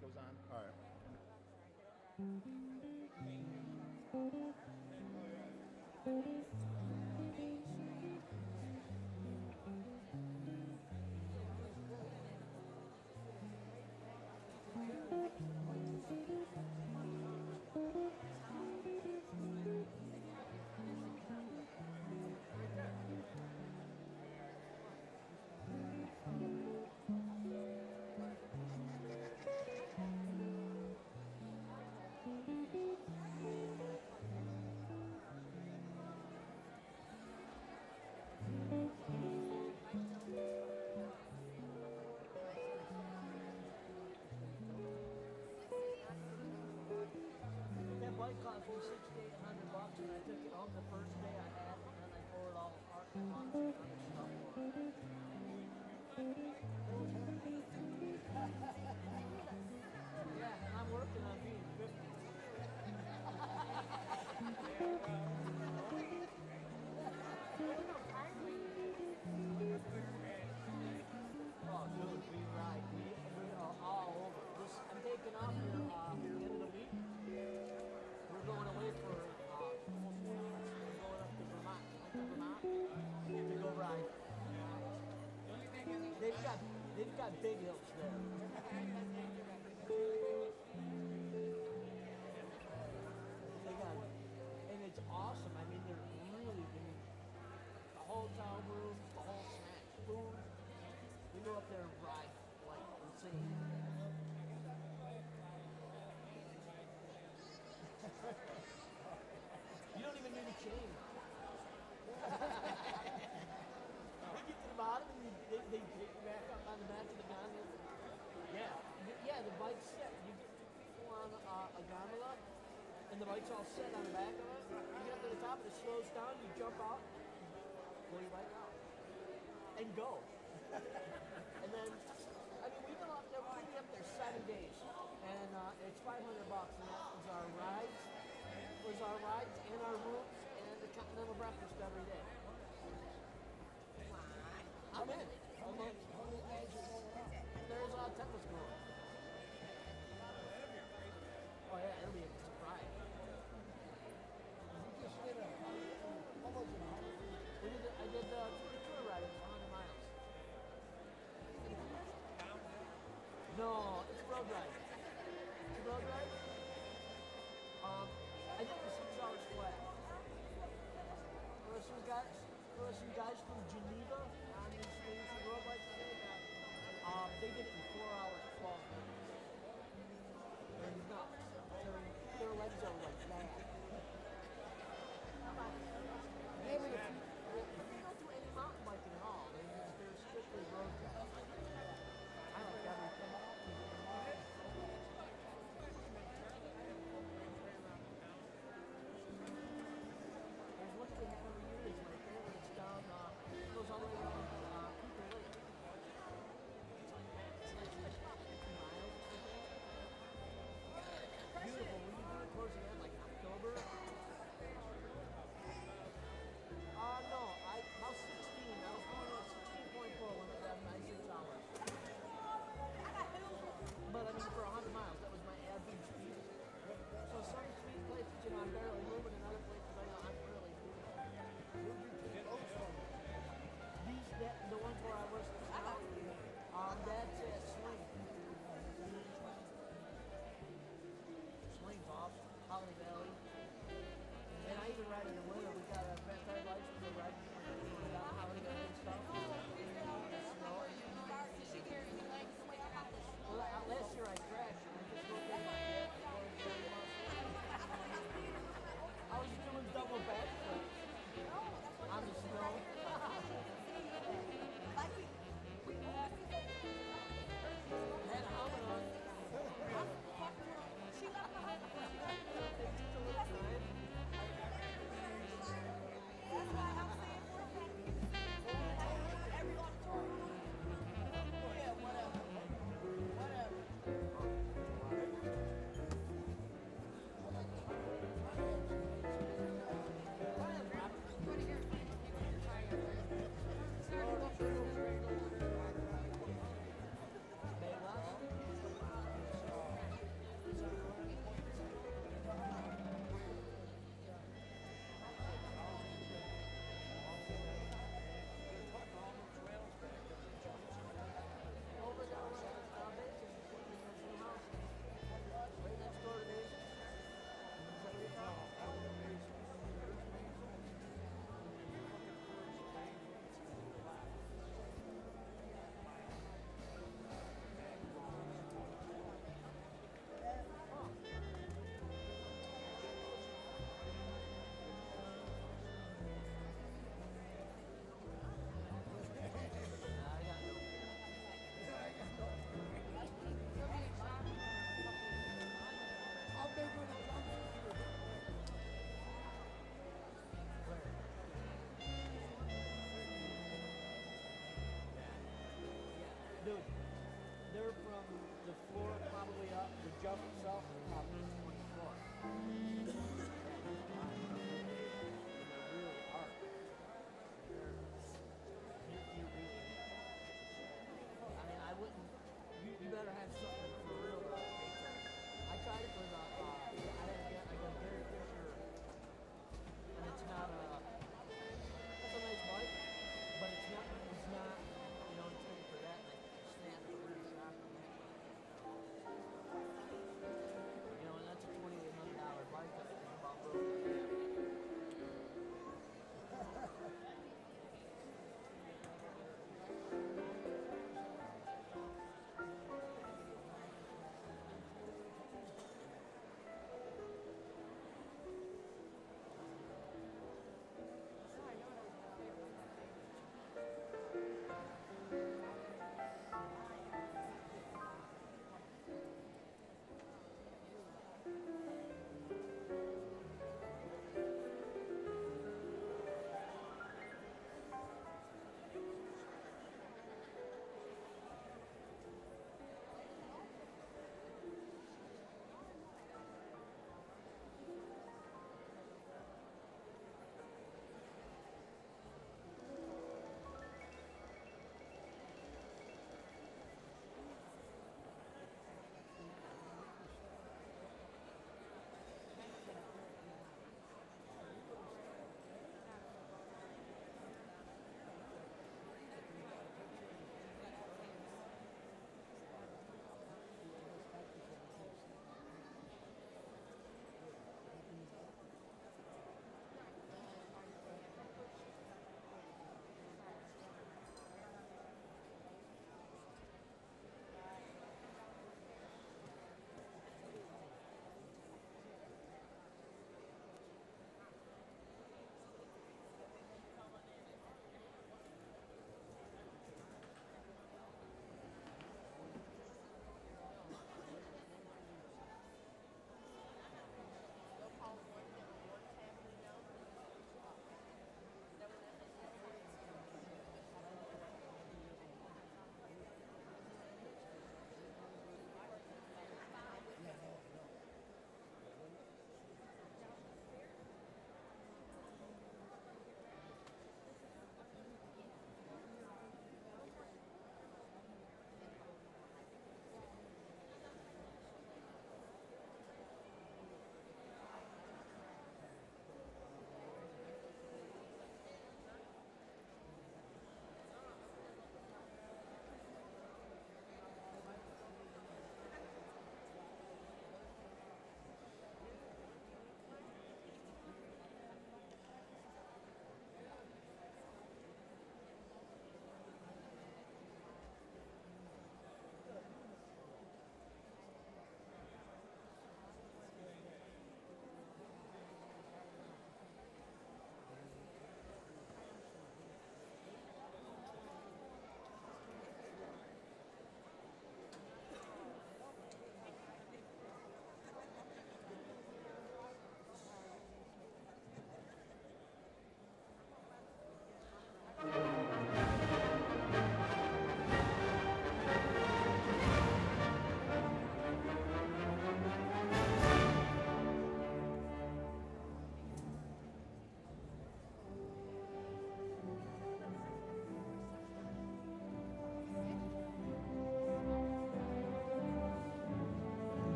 it goes on. All right. That bike cost me $6,800, and I took it home the first day I had it, and then I tore it all apart and bought some other stuff for it. Yeah, and I'm working on being 50. Oh, dude, we ride. We are all over. I'm taking off here the end of the week. We're going away for almost 4 weeks. We're going up to Vermont, to go ride. They've got big hills there. They got, and it's awesome. I mean, they're really, the hotel rooms, the whole snack food. We go up there and ride like insane. You don't even need a chain. We get to the bottom and they take you back up on the back of the gondola. Yeah, the bike's set. You get 2 people on a gondola, and the bike's all set on the back of it. You get up to the top, and it slows down. You jump out, pull your bike out, and go. And then, I mean, we've been up there. We're gonna be up there 7 days, and it's $500, and that was our rides. And our rooms and the continental breakfast every day. I'm in. There's tennis going. Oh yeah, it'll be a surprise. I did the tour ride. It's 100 miles. No, it's a road ride. It's a road ride. I did the 6 hours flat. There were some guys from Geneva on these things, the road bikes today. They did it in 4 hours 12 minutes. They're nuts. Their legs are like that. If you don't do any mountain biking at all, they're strictly road guys. I like everything. There's one they have every year is my favorite. It's down, it goes all the way around Cooper Lake. It's like from the floor probably up, the jump itself is probably 20 foot. Yeah, they're really hard. You really, I mean, I wouldn't, you better have something for real to take that. I tried it with I got a Gary Fisher, and it's not it's a nice bike, but it's not, you know, it's made for that, like, snap and rear shock. You know, and that's a $2,800 bike that I think about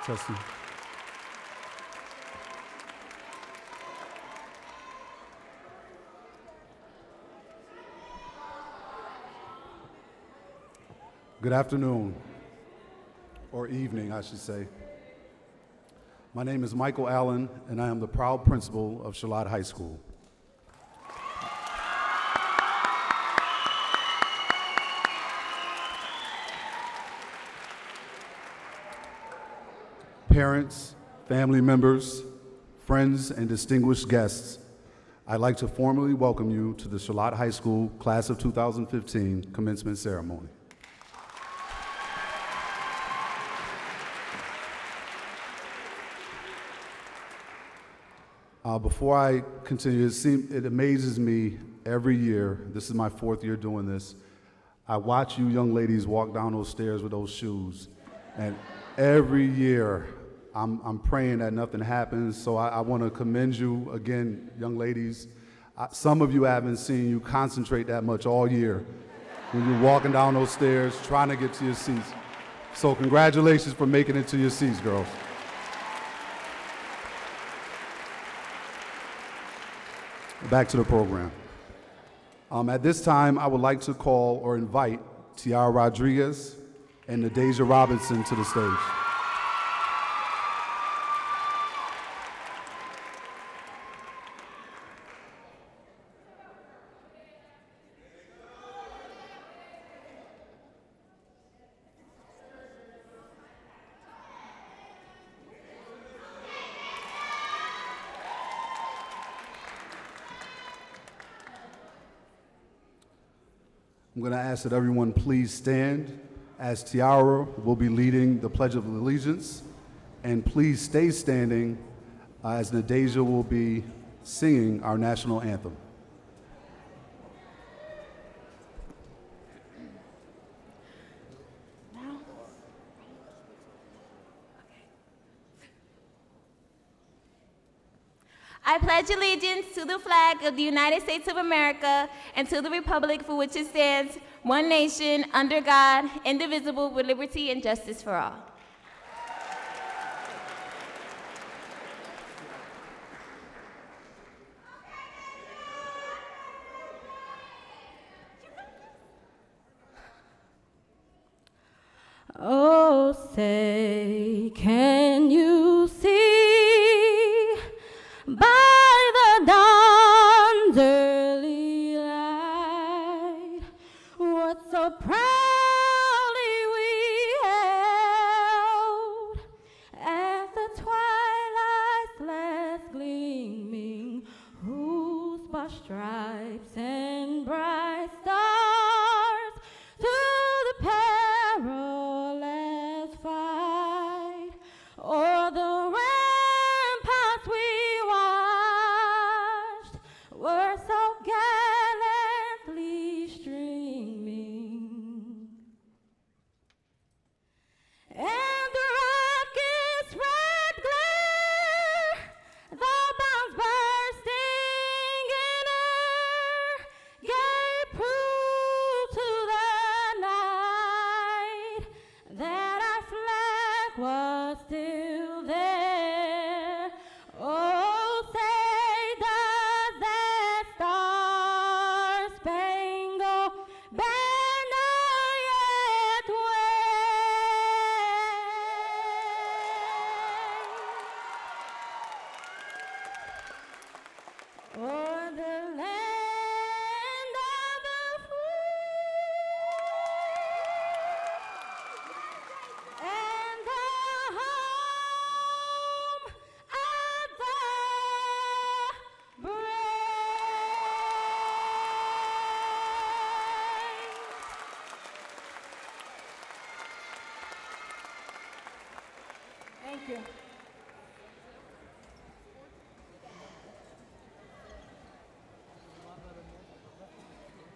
Testing. Good afternoon, or evening, I should say. My name is Michael Allen, and I am the proud principal of Charlotte High School. Parents, family members, friends, and distinguished guests, I'd like to formally welcome you to the Charlotte High School Class of 2015 commencement ceremony. Before I continue, it amazes me every year, this is my 4th year doing this, I watch you young ladies walk down those stairs with those shoes, and every year I'm praying that nothing happens, so I want to commend you again, young ladies. Some of you I haven't seen you concentrate that much all year when you're walking down those stairs trying to get to your seats. So congratulations for making it to your seats, girls. Back to the program. At this time, I would like to call or invite Tiara Rodriguez and Nadeja Robinson to the stage. I'm going to ask that everyone please stand as Tiara will be leading the Pledge of Allegiance, and please stay standing as Nadeja will be singing our national anthem. I pledge allegiance to the flag of the United States of America and to the republic for which it stands, one nation, under God, indivisible, with liberty and justice for all. Oh, say, can you see by the dawn's early light what so proudly we held at the twilight's last gleaming, whose broad stripes and bright stars to the perilous fight o'er the ramparts we watched were so gallantly streaming, and the rocket's red glare, the bombs bursting in air, gave proof to the night that our flag was still there. Oh, say does that star-spangled banner yet wave o'er the land of the free and the home of the brave. Thank you.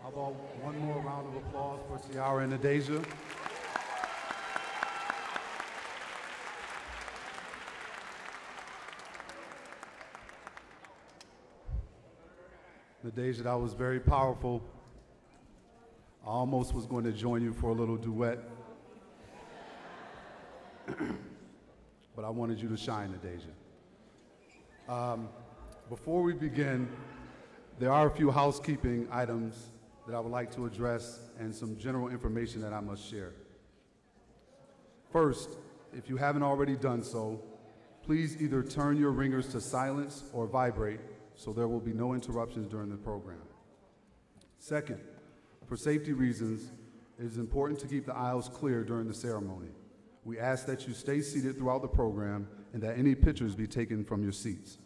How about one more round of applause for Tiara and Nadeja? Nadeja, that was very powerful. I almost was going to join you for a little duet, but I wanted you to shine today, Deja. Before we begin, there are a few housekeeping items that I would like to address and some general information that I must share. First, if you haven't already done so, please either turn your ringers to silence or vibrate so there will be no interruptions during the program. Second, for safety reasons, it is important to keep the aisles clear during the ceremony. We ask that you stay seated throughout the program and that any pictures be taken from your seats.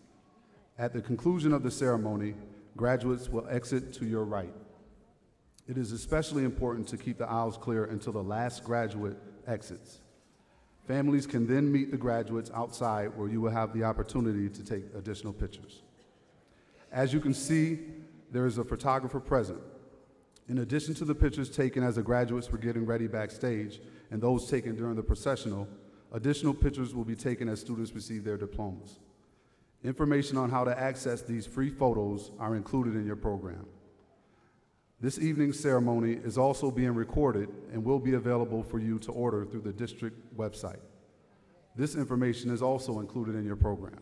At the conclusion of the ceremony, graduates will exit to your right. It is especially important to keep the aisles clear until the last graduate exits. Families can then meet the graduates outside where you will have the opportunity to take additional pictures. As you can see, there is a photographer present. In addition to the pictures taken as the graduates were getting ready backstage and those taken during the processional, additional pictures will be taken as students receive their diplomas. Information on how to access these free photos are included in your program. This evening's ceremony is also being recorded and will be available for you to order through the district website. This information is also included in your program.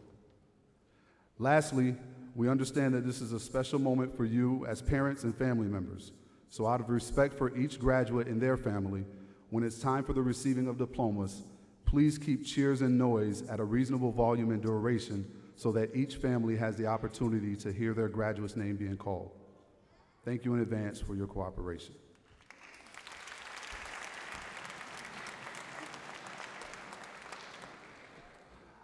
Lastly, we understand that this is a special moment for you as parents and family members. So out of respect for each graduate and their family, when it's time for the receiving of diplomas, please keep cheers and noise at a reasonable volume and duration so that each family has the opportunity to hear their graduate's name being called. Thank you in advance for your cooperation.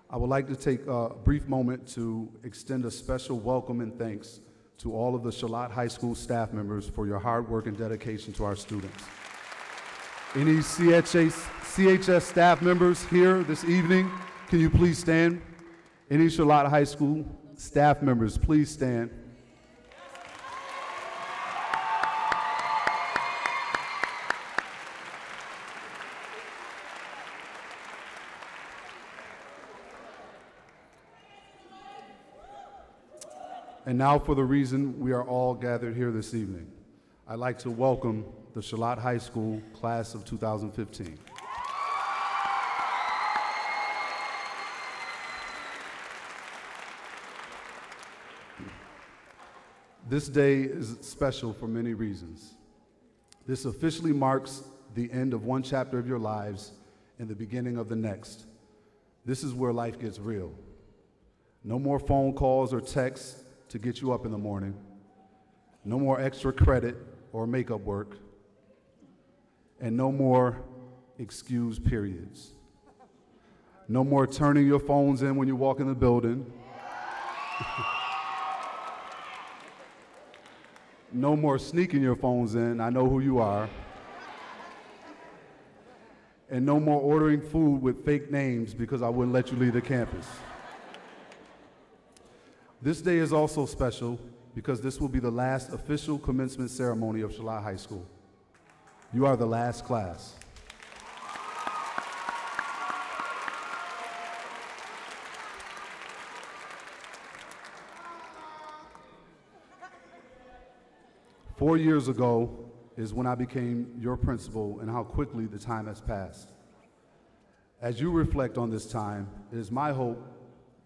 I would like to take a brief moment to extend a special welcome and thanks to all of the Charlotte High School staff members for your hard work and dedication to our students. Any CHS staff members here this evening, can you please stand? Any Charlotte High School staff members, please stand. And now for the reason we are all gathered here this evening. I'd like to welcome the Charlotte High School class of 2015. This day is special for many reasons. This officially marks the end of one chapter of your lives and the beginning of the next. This is where life gets real. No more phone calls or texts to get you up in the morning. No more extra credit or makeup work. And no more excused periods. No more turning your phones in when you walk in the building. No more sneaking your phones in. I know who you are. And no more ordering food with fake names because I wouldn't let you leave the campus. This day is also special because this will be the last official commencement ceremony of Charlotte High School. You are the last class. Four years ago is when I became your principal and how quickly the time has passed. As you reflect on this time, it is my hope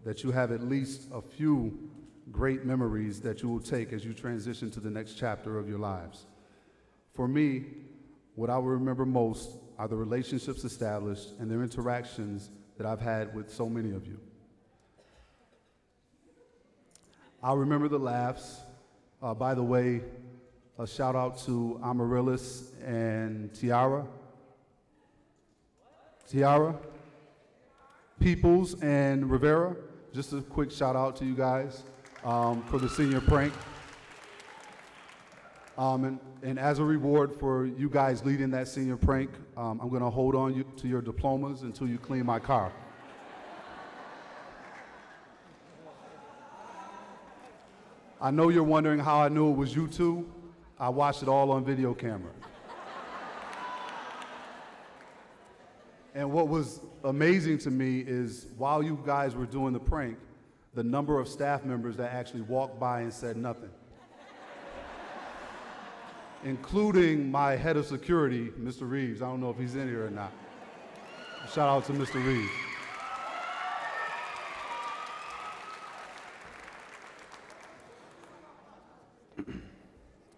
that you have at least a few great memories that you will take as you transition to the next chapter of your lives. For me, what I will remember most are the relationships established and their interactions that I've had with so many of you. I'll remember the laughs. By the way, a shout out to Amaryllis and Tiara. Peoples and Rivera. Just a quick shout out to you guys for the senior prank. And as a reward for you guys leading that senior prank, I'm gonna hold on to your diplomas until you clean my car. I know you're wondering how I knew it was you two. I watched it all on video camera. And what was amazing to me is while you guys were doing the prank, the number of staff members that actually walked by and said nothing. Including my head of security, Mr. Reeves. I don't know if he's in here or not. Shout out to Mr. Reeves.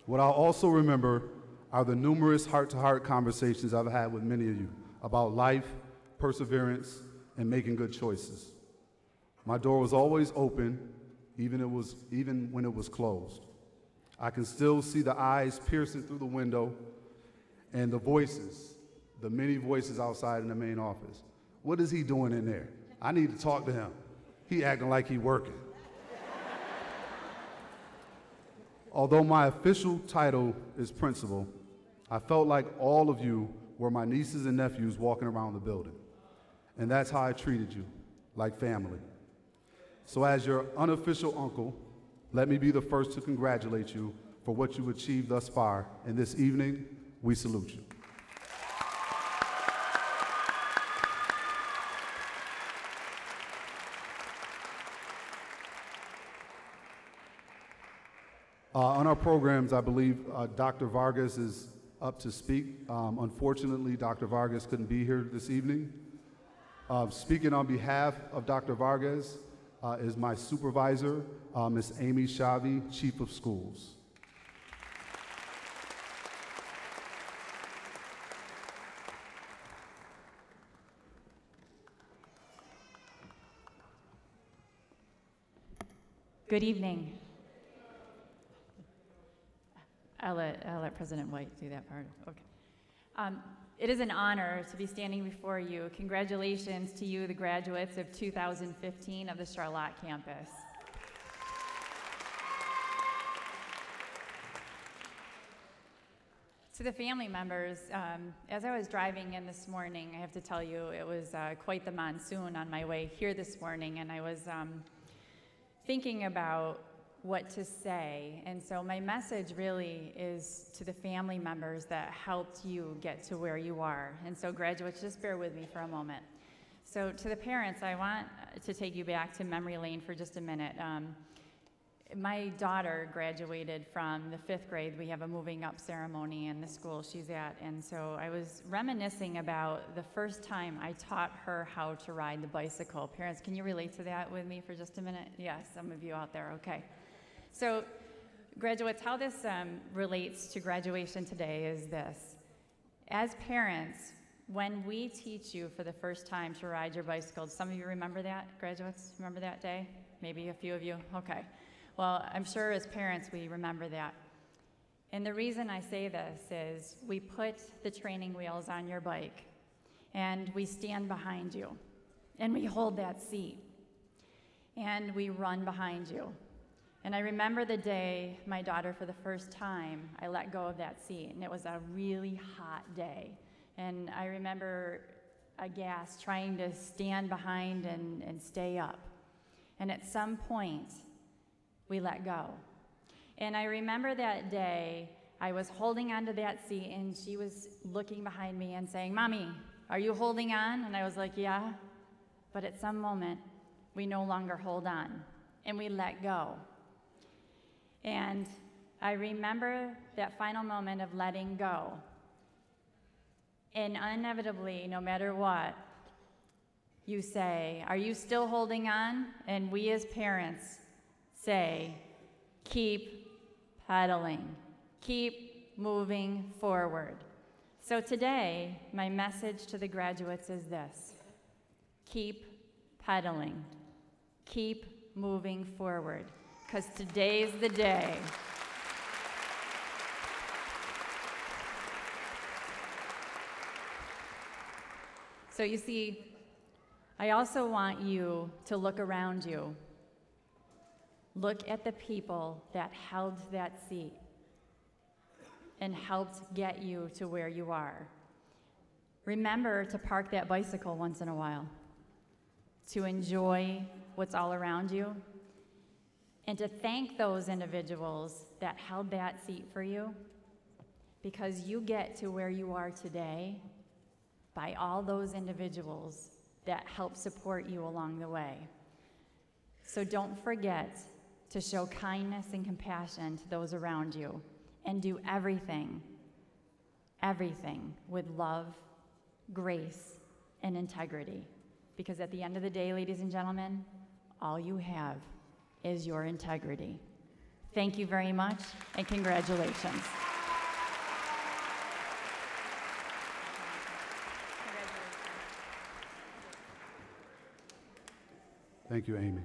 What I'll also remember are the numerous heart-to-heart conversations I've had with many of you about life, perseverance, and making good choices. My door was always open, even when it was closed. I can still see the eyes piercing through the window and the voices, the many voices outside in the main office. What is he doing in there? I need to talk to him. He acting like he working. Although my official title is principal, I felt like all of you were my nieces and nephews walking around the building. And that's how I treated you, like family. So as your unofficial uncle, let me be the first to congratulate you for what you've achieved thus far. And this evening, we salute you. On our programs, I believe Dr. Vargas is up to speak. Unfortunately, Dr. Vargas couldn't be here this evening. Speaking on behalf of Dr. Vargas is my supervisor, Ms. Amy Shavi, Chief of Schools. Good evening. I'll let President White do that part. Okay. It is an honor to be standing before you. Congratulations to you, the graduates of 2015 of the Charlotte campus. To the family members, as I was driving in this morning, I have to tell you, it was quite the monsoon on my way here this morning, and I was thinking about what to say. And so my message really is to the family members that helped you get to where you are. And so graduates, just bear with me for a moment. So to the parents, I want to take you back to memory lane for just a minute. My daughter graduated from the 5th grade. We have a moving up ceremony in the school she's at. And so I was reminiscing about the first time I taught her how to ride the bicycle. Parents, can you relate to that with me for just a minute? Yes, some of you out there, okay. So graduates, how this relates to graduation today is this. As parents, when we teach you for the first time to ride your bicycle, some of you remember that, graduates? Remember that day? Maybe a few of you? Okay. Well, I'm sure as parents we remember that. And the reason I say this is we put the training wheels on your bike and we stand behind you and we hold that seat and we run behind you. And I remember the day my daughter, for the first time, I let go of that seat, and it was a really hot day. And I remember aghast trying to stand behind and stay up. And at some point, we let go. And I remember that day, I was holding onto that seat, and she was looking behind me and saying, "Mommy, are you holding on?" And I was like, "Yeah." But at some moment, we no longer hold on, and we let go. And I remember that final moment of letting go. And inevitably, no matter what, you say, "Are you still holding on?" And we as parents say, "Keep pedaling. Keep moving forward." So today, my message to the graduates is this: keep pedaling. Keep moving forward. Because today's the day. So you see, I also want you to look around you. Look at the people that held that seat and helped get you to where you are. Remember to park that bicycle once in a while, to enjoy what's all around you, and to thank those individuals that held that seat for you, because you get to where you are today by all those individuals that help support you along the way. So don't forget to show kindness and compassion to those around you, and do everything with love, grace, and integrity. Because at the end of the day, ladies and gentlemen, all you have is your integrity. Thank you very much, and congratulations. Thank you, Amy.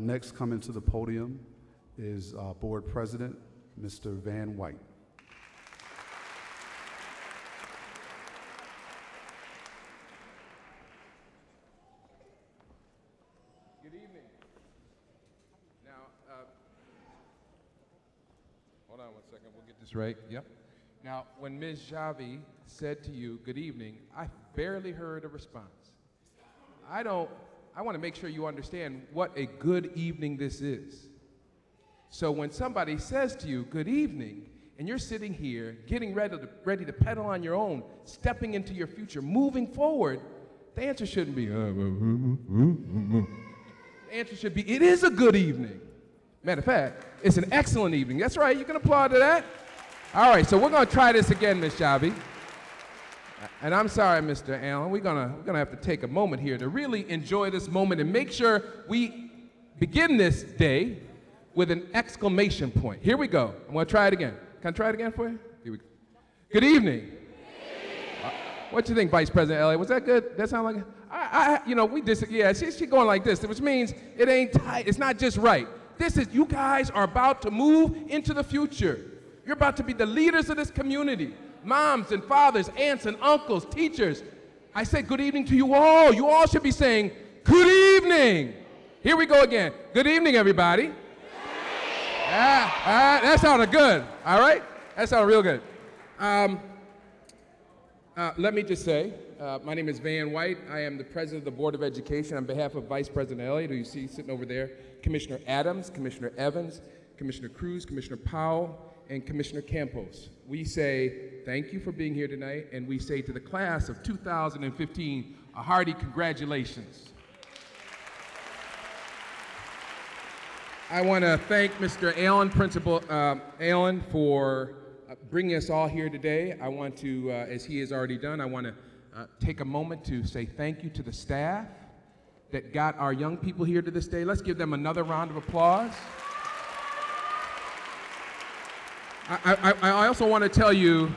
Next coming to the podium is Board President, Mr. Van White. Good evening. Now, hold on one second, we'll get this right. Yep. Now, when Ms. Javi said to you, good evening, I barely heard a response. I want to make sure you understand what a good evening this is. So when somebody says to you, good evening, and you're sitting here getting ready to pedal on your own, stepping into your future, moving forward, the answer shouldn't be, the answer should be, it is a good evening. Matter of fact, it's an excellent evening. That's right, you can applaud to that. All right, so we're going to try this again, Ms. Javi. And I'm sorry, Mr. Allen, we're gonna have to take a moment here to really enjoy this moment and make sure we begin this day with an exclamation point. Here we go. I'm gonna try it again. Can I try it again for you? Here we go. Good evening. What do you think, Vice President Elliott? Was that good? That sound like it? Yeah, she's going like this, which means it ain't tight. It's not just right. You guys are about to move into the future. You're about to be the leaders of this community. Moms and fathers, aunts and uncles, teachers. I say good evening to you all. You all should be saying, good evening. Here we go again. Good evening, everybody. That sounded good, all right? That sounded real good. Let me just say, my name is Van White. I am the president of the Board of Education on behalf of Vice President Elliott, who you see sitting over there, Commissioner Adams, Commissioner Evans, Commissioner Cruz, Commissioner Powell, and Commissioner Campos. We say thank you for being here tonight, and we say to the class of 2015, a hearty congratulations. I want to thank Mr. Allen, Principal Allen, for bringing us all here today. I want to, as he has already done, I want to take a moment to say thank you to the staff that got our young people here to this day. Let's give them another round of applause. I also want to tell you,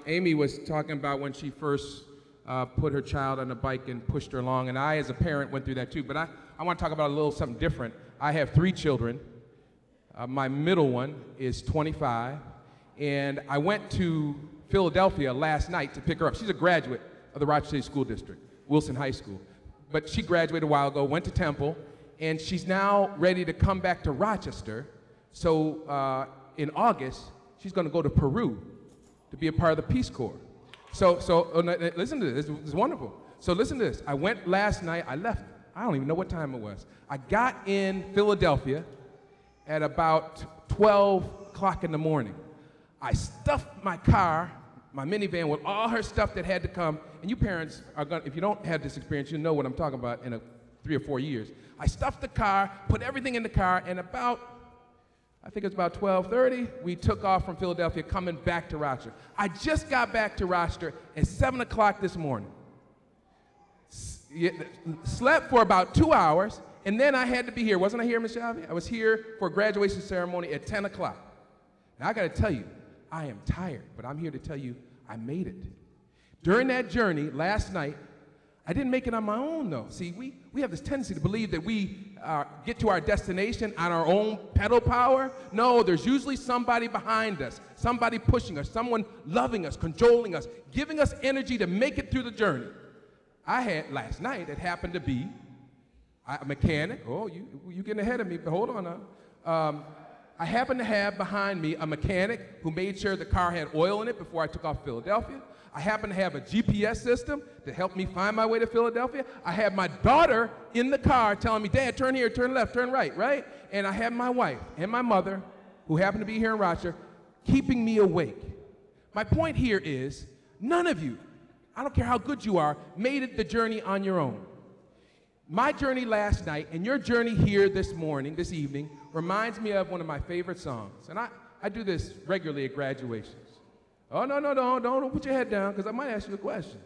Amy was talking about when she first put her child on a bike and pushed her along, and I, as a parent, went through that too. But I want to talk about a little something different. I have 3 children. My middle one is 25, and I went to Philadelphia last night to pick her up. She's a graduate of the Rochester School District, Wilson High School. But she graduated a while ago, went to Temple, and she's now ready to come back to Rochester. So in August, she's going to go to Peru to be a part of the Peace Corps. So listen to this. This is wonderful. So listen to this. I went last night. I left. I don't even know what time it was. I got in Philadelphia at about 12 o'clock in the morning. I stuffed my car, my minivan, with all her stuff that had to come. And you parents are going to, if you don't have this experience, you know what I'm talking about in 3 or 4 years. I stuffed the car, put everything in the car, and I think it was about 12:30, we took off from Philadelphia coming back to Rochester. I just got back to Rochester at 7 o'clock this morning. Slept for about 2 hours, and then I had to be here. Wasn't I here, Ms. Javi? I was here for a graduation ceremony at 10 o'clock. Now I gotta tell you, I am tired, but I'm here to tell you I made it. During that journey last night, I didn't make it on my own, though. See, we have this tendency to believe that we get to our destination on our own pedal power. No, there's usually somebody behind us, somebody pushing us, someone loving us, cajoling us, giving us energy to make it through the journey. Last night, it happened to be a mechanic. Oh, you getting ahead of me, but hold on now. I happened to have behind me a mechanic who made sure the car had oil in it before I took off Philadelphia. I happen to have a GPS system to help me find my way to Philadelphia. I have my daughter in the car telling me, Dad, turn here, turn left, turn right? And I have my wife and my mother, who happen to be here in Rochester, keeping me awake. My point here is, none of you, I don't care how good you are, made it the journey on your own. My journey last night and your journey here this evening, reminds me of one of my favorite songs. And I do this regularly at graduations. Oh, no, don't put your head down, because I might ask you a question.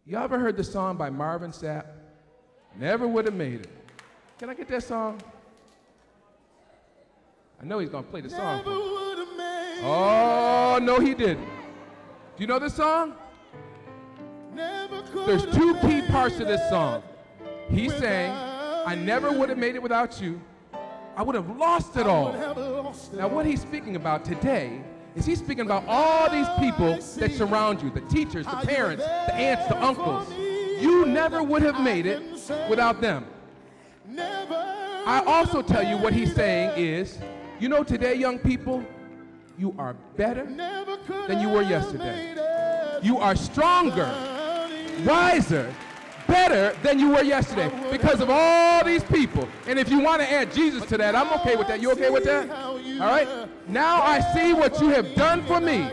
You ever heard the song by Marvin Sapp? Never would have made it. Can I get that song? I know he's gonna play the song. Oh, no he didn't. Do you know this song? There's two key parts to this song. He's saying, I never would have made it without you. I would have lost it all. Now what he's speaking about today is he's speaking about all these people that surround you, the teachers, the parents, the aunts, the uncles. You never would have made it without them. I also tell you what he's saying is, you know today, young people, you are better than you were yesterday. You are stronger, wiser, better than you were yesterday because of all these people. And if you want to add Jesus to that, I'm okay with that. You okay with that? All right? Now I see what you have done for me.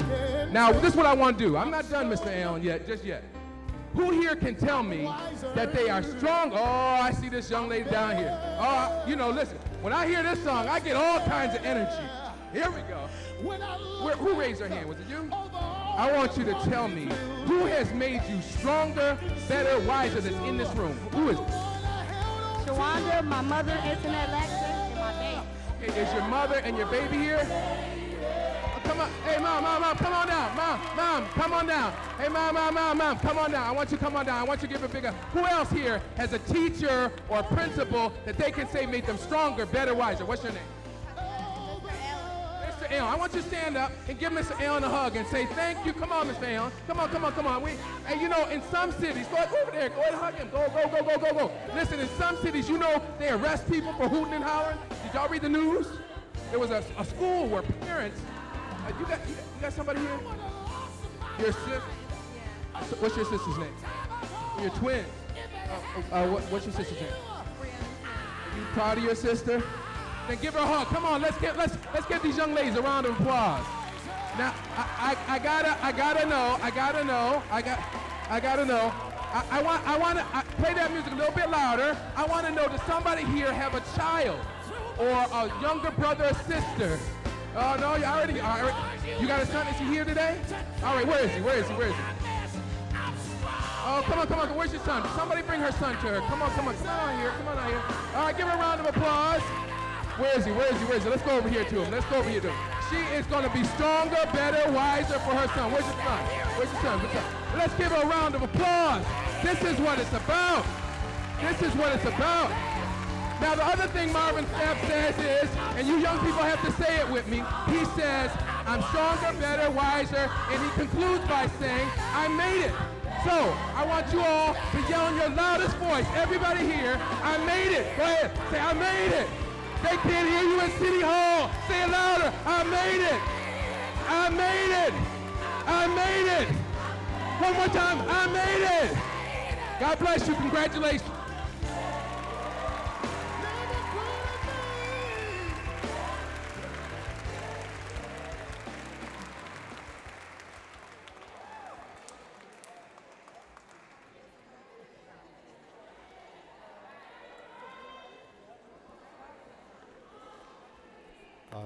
Now, this is what I want to do. I'm not done, Mr. Allen, just yet. Who here can tell me that they are strong? Oh, I see this young lady down here. Oh, you know, listen, when I hear this song, I get all kinds of energy. Here we go. Who raised their hand? Was it you? I want you to tell me who has made you stronger, better, wiser that's in this room. Who is it? Shawanda, my mother, Internet Alexa, and my baby. Okay, is your mother and your baby here? Oh, come on. Hey, mom, come on down. Mom, come on down. Hey, mom, come on down. I want you to come on down. I want you to give a bigger. Who else here has a teacher or a principal that they can say made them stronger, better, wiser? What's your name? Mr. Allen. I want you to stand up and give Mr. Allen a hug and say thank you. Come on, Mr. Allen. Come on. And you know, in some cities, go over there. Go ahead and hug him. Go. Listen, in some cities, you know, they arrest people for hooting and hollering. Did y'all read the news? There was a school where parents, you got somebody here? Your sister? What's your sister's name? Your twin. What's your sister's name? Are you proud of your sister? Then give her a hug. Come on, let's give these young ladies a round of applause. Now, I gotta know. I want to play that music a little bit louder. I want to know, does somebody here have a child or a younger brother or sister? Oh no, you already. You got a son? Is he here today? All right, where is he? Oh, come on. Where's your son? Somebody bring her son to her. Come on out here. All right, give her a round of applause. Where is he? Let's go over here to him. She is going to be stronger, better, wiser for her son. Where's your son? Let's give her a round of applause. This is what it's about. Now, the other thing Marvin Sapp says is, and you young people have to say it with me, he says, I'm stronger, better, wiser, and he concludes by saying, I made it. So, I want you all to yell in your loudest voice. Everybody here, I made it. Go ahead, say, I made it. They can't hear you in City Hall. Say it louder. I made it. One more time. I made it. God bless you. Congratulations.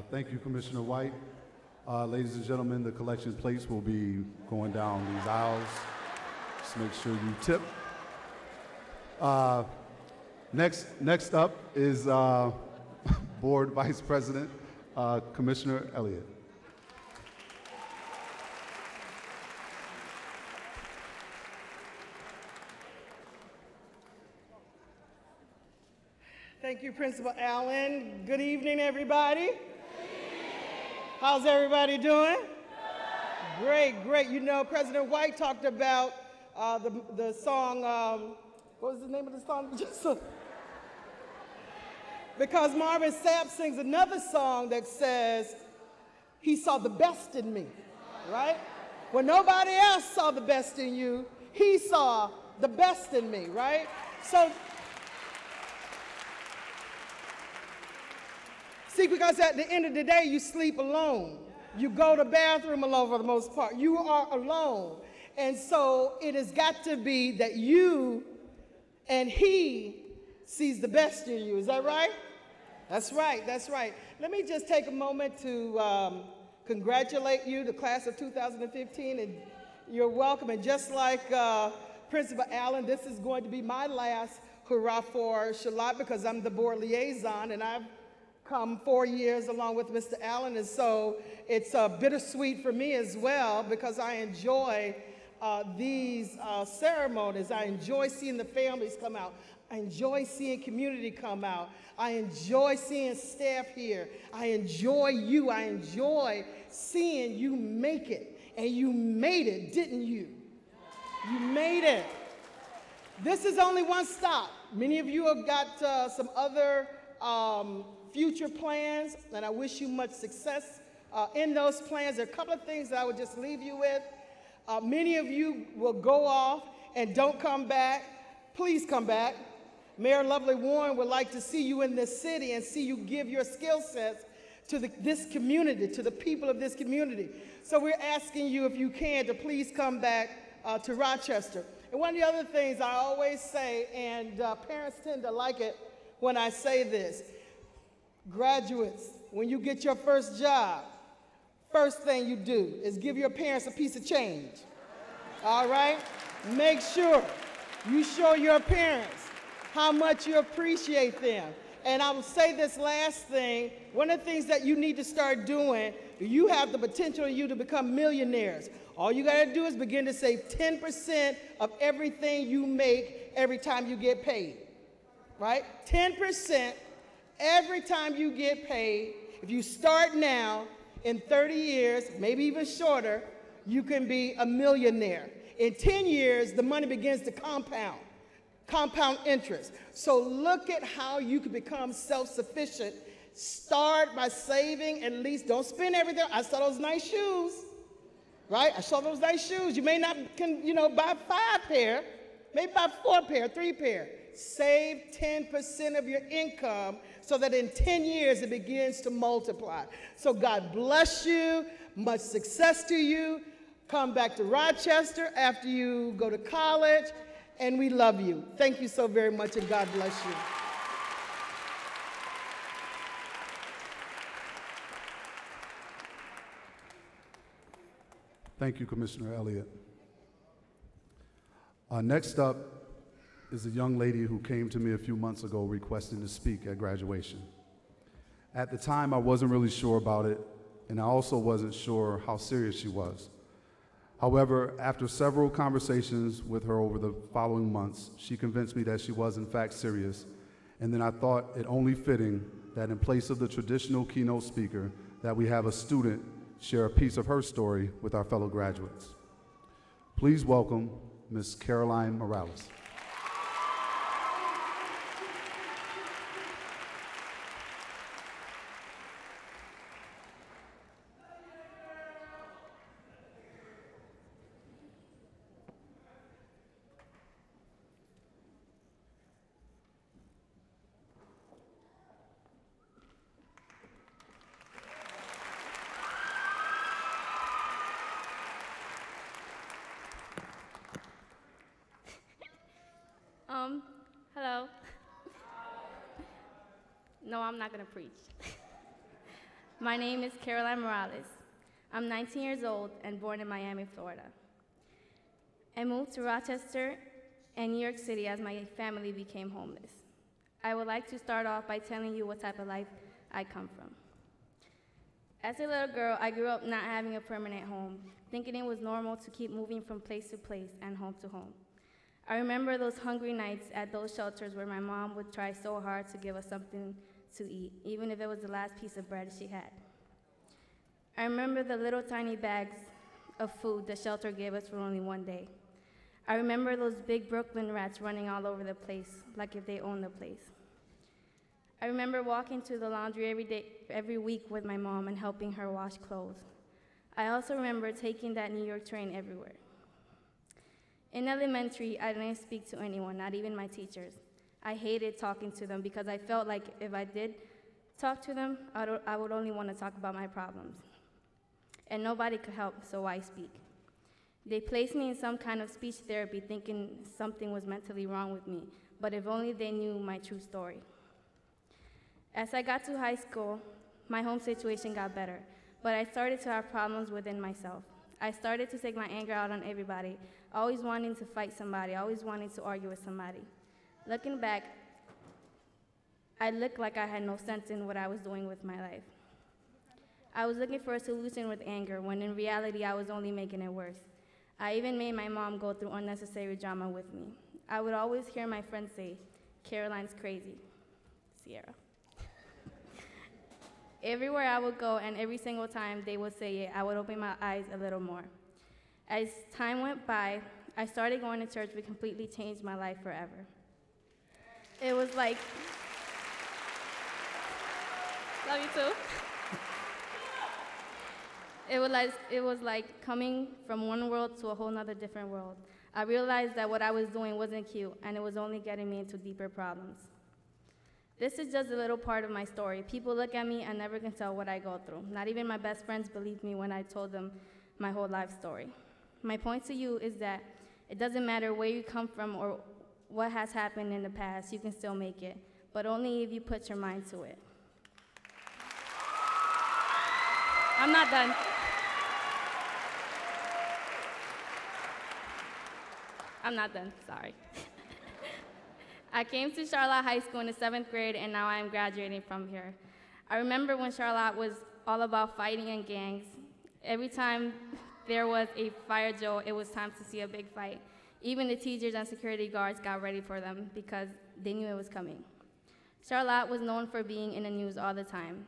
Thank you, Commissioner White. Ladies and gentlemen, the collection plates will be going down these aisles. Just make sure you tip. Next up is Board Vice President, Commissioner Elliott. Thank you, Principal Allen. Good evening, everybody. How's everybody doing? Great. You know, President White talked about the song, what was the name of the song? Because Marvin Sapp sings another song that says, he saw the best in me, right? When nobody else saw the best in you, he saw the best in me, right? So, see, because at the end of the day, you sleep alone. You go to the bathroom alone for the most part. You are alone. And so it has got to be that you and he sees the best in you. Is that right? That's right. Let me just take a moment to congratulate you, the class of 2015, and you're welcome. And just like Principal Allen, this is going to be my last hurrah for Charlotte because I'm the board liaison, and I've come 4 years along with Mr. Allen, and so it's bittersweet for me as well because I enjoy these ceremonies. I enjoy seeing the families come out. I enjoy seeing community come out. I enjoy seeing staff here. I enjoy you. I enjoy seeing you make it. And you made it, didn't you? You made it. This is only one stop. Many of you have got some other future plans, and I wish you much success in those plans. There are a couple of things that I would just leave you with. Many of you will go off and don't come back. Please come back. Mayor Lovely Warren would like to see you in this city and see you give your skill sets to this community, to the people of this community. So we're asking you, if you can, to please come back to Rochester. And one of the other things I always say, and parents tend to like it when I say this, graduates, when you get your first job, first thing you do is give your parents a piece of change. All right? Make sure you show your parents how much you appreciate them. And I will say this last thing, one of the things that you need to start doing, you have the potential in you to become millionaires. All you gotta do is begin to save 10% of everything you make every time you get paid, right? 10% every time you get paid. If you start now, in 30 years, maybe even shorter, you can be a millionaire. In 10 years, the money begins to compound interest. So look at how you can become self-sufficient. Start by saving at least, don't spend everything. I saw those nice shoes, right? I saw those nice shoes. You may not can, buy 5 pair, maybe buy 4 pair, 3 pair. Save 10% of your income so that in 10 years it begins to multiply. So God bless you, much success to you. Come back to Rochester after you go to college, and we love you. Thank you so very much, and God bless you. Thank you, Commissioner Elliott. Next up is a young lady who came to me a few months ago requesting to speak at graduation. At the time, I wasn't really sure about it, and I also wasn't sure how serious she was. However, after several conversations with her over the following months, she convinced me that she was in fact serious, and then I thought it only fitting that in place of the traditional keynote speaker, that we have a student share a piece of her story with our fellow graduates. Please welcome Ms. Caroline Morales. Hello. No, I'm not going to preach. My name is Caroline Morales. I'm 19 years old and born in Miami, Florida. I moved to Rochester and New York City as my family became homeless. I would like to start off by telling you what type of life I come from. As a little girl, I grew up not having a permanent home, thinking it was normal to keep moving from place to place and home to home. I remember those hungry nights at those shelters where my mom would try so hard to give us something to eat, even if it was the last piece of bread she had. I remember the little tiny bags of food the shelter gave us for only one day. I remember those big Brooklyn rats running all over the place, like if they owned the place. I remember walking to the laundry every week with my mom and helping her wash clothes. I also remember taking that New York train everywhere. In elementary, I didn't speak to anyone, not even my teachers. I hated talking to them because I felt like if I did talk to them, I would only want to talk about my problems. And nobody could help, so why speak? They placed me in some kind of speech therapy thinking something was mentally wrong with me, but if only they knew my true story. As I got to high school, my home situation got better, but I started to have problems within myself. I started to take my anger out on everybody, always wanting to fight somebody, always wanting to argue with somebody. Looking back, I looked like I had no sense in what I was doing with my life. I was looking for a solution with anger, when in reality I was only making it worse. I even made my mom go through unnecessary drama with me. I would always hear my friends say, "Caroline's crazy." Sierra. Everywhere I would go, and every single time they would say it, I would open my eyes a little more. As time went by, I started going to church, which completely changed my life forever. It was like, love you too. It was like coming from one world to a whole nother different world. I realized that what I was doing wasn't cute, and it was only getting me into deeper problems. This is just a little part of my story. People look at me and never can tell what I go through. Not even my best friends believed me when I told them my whole life story. My point to you is that it doesn't matter where you come from or what has happened in the past, you can still make it, but only if you put your mind to it. I'm not done. I'm not done, sorry. I came to Charlotte High School in the 7th grade, and now I am graduating from here. I remember when Charlotte was all about fighting and gangs. Every time there was a fire drill, it was time to see a big fight. Even the teachers and security guards got ready for them because they knew it was coming. Charlotte was known for being in the news all the time.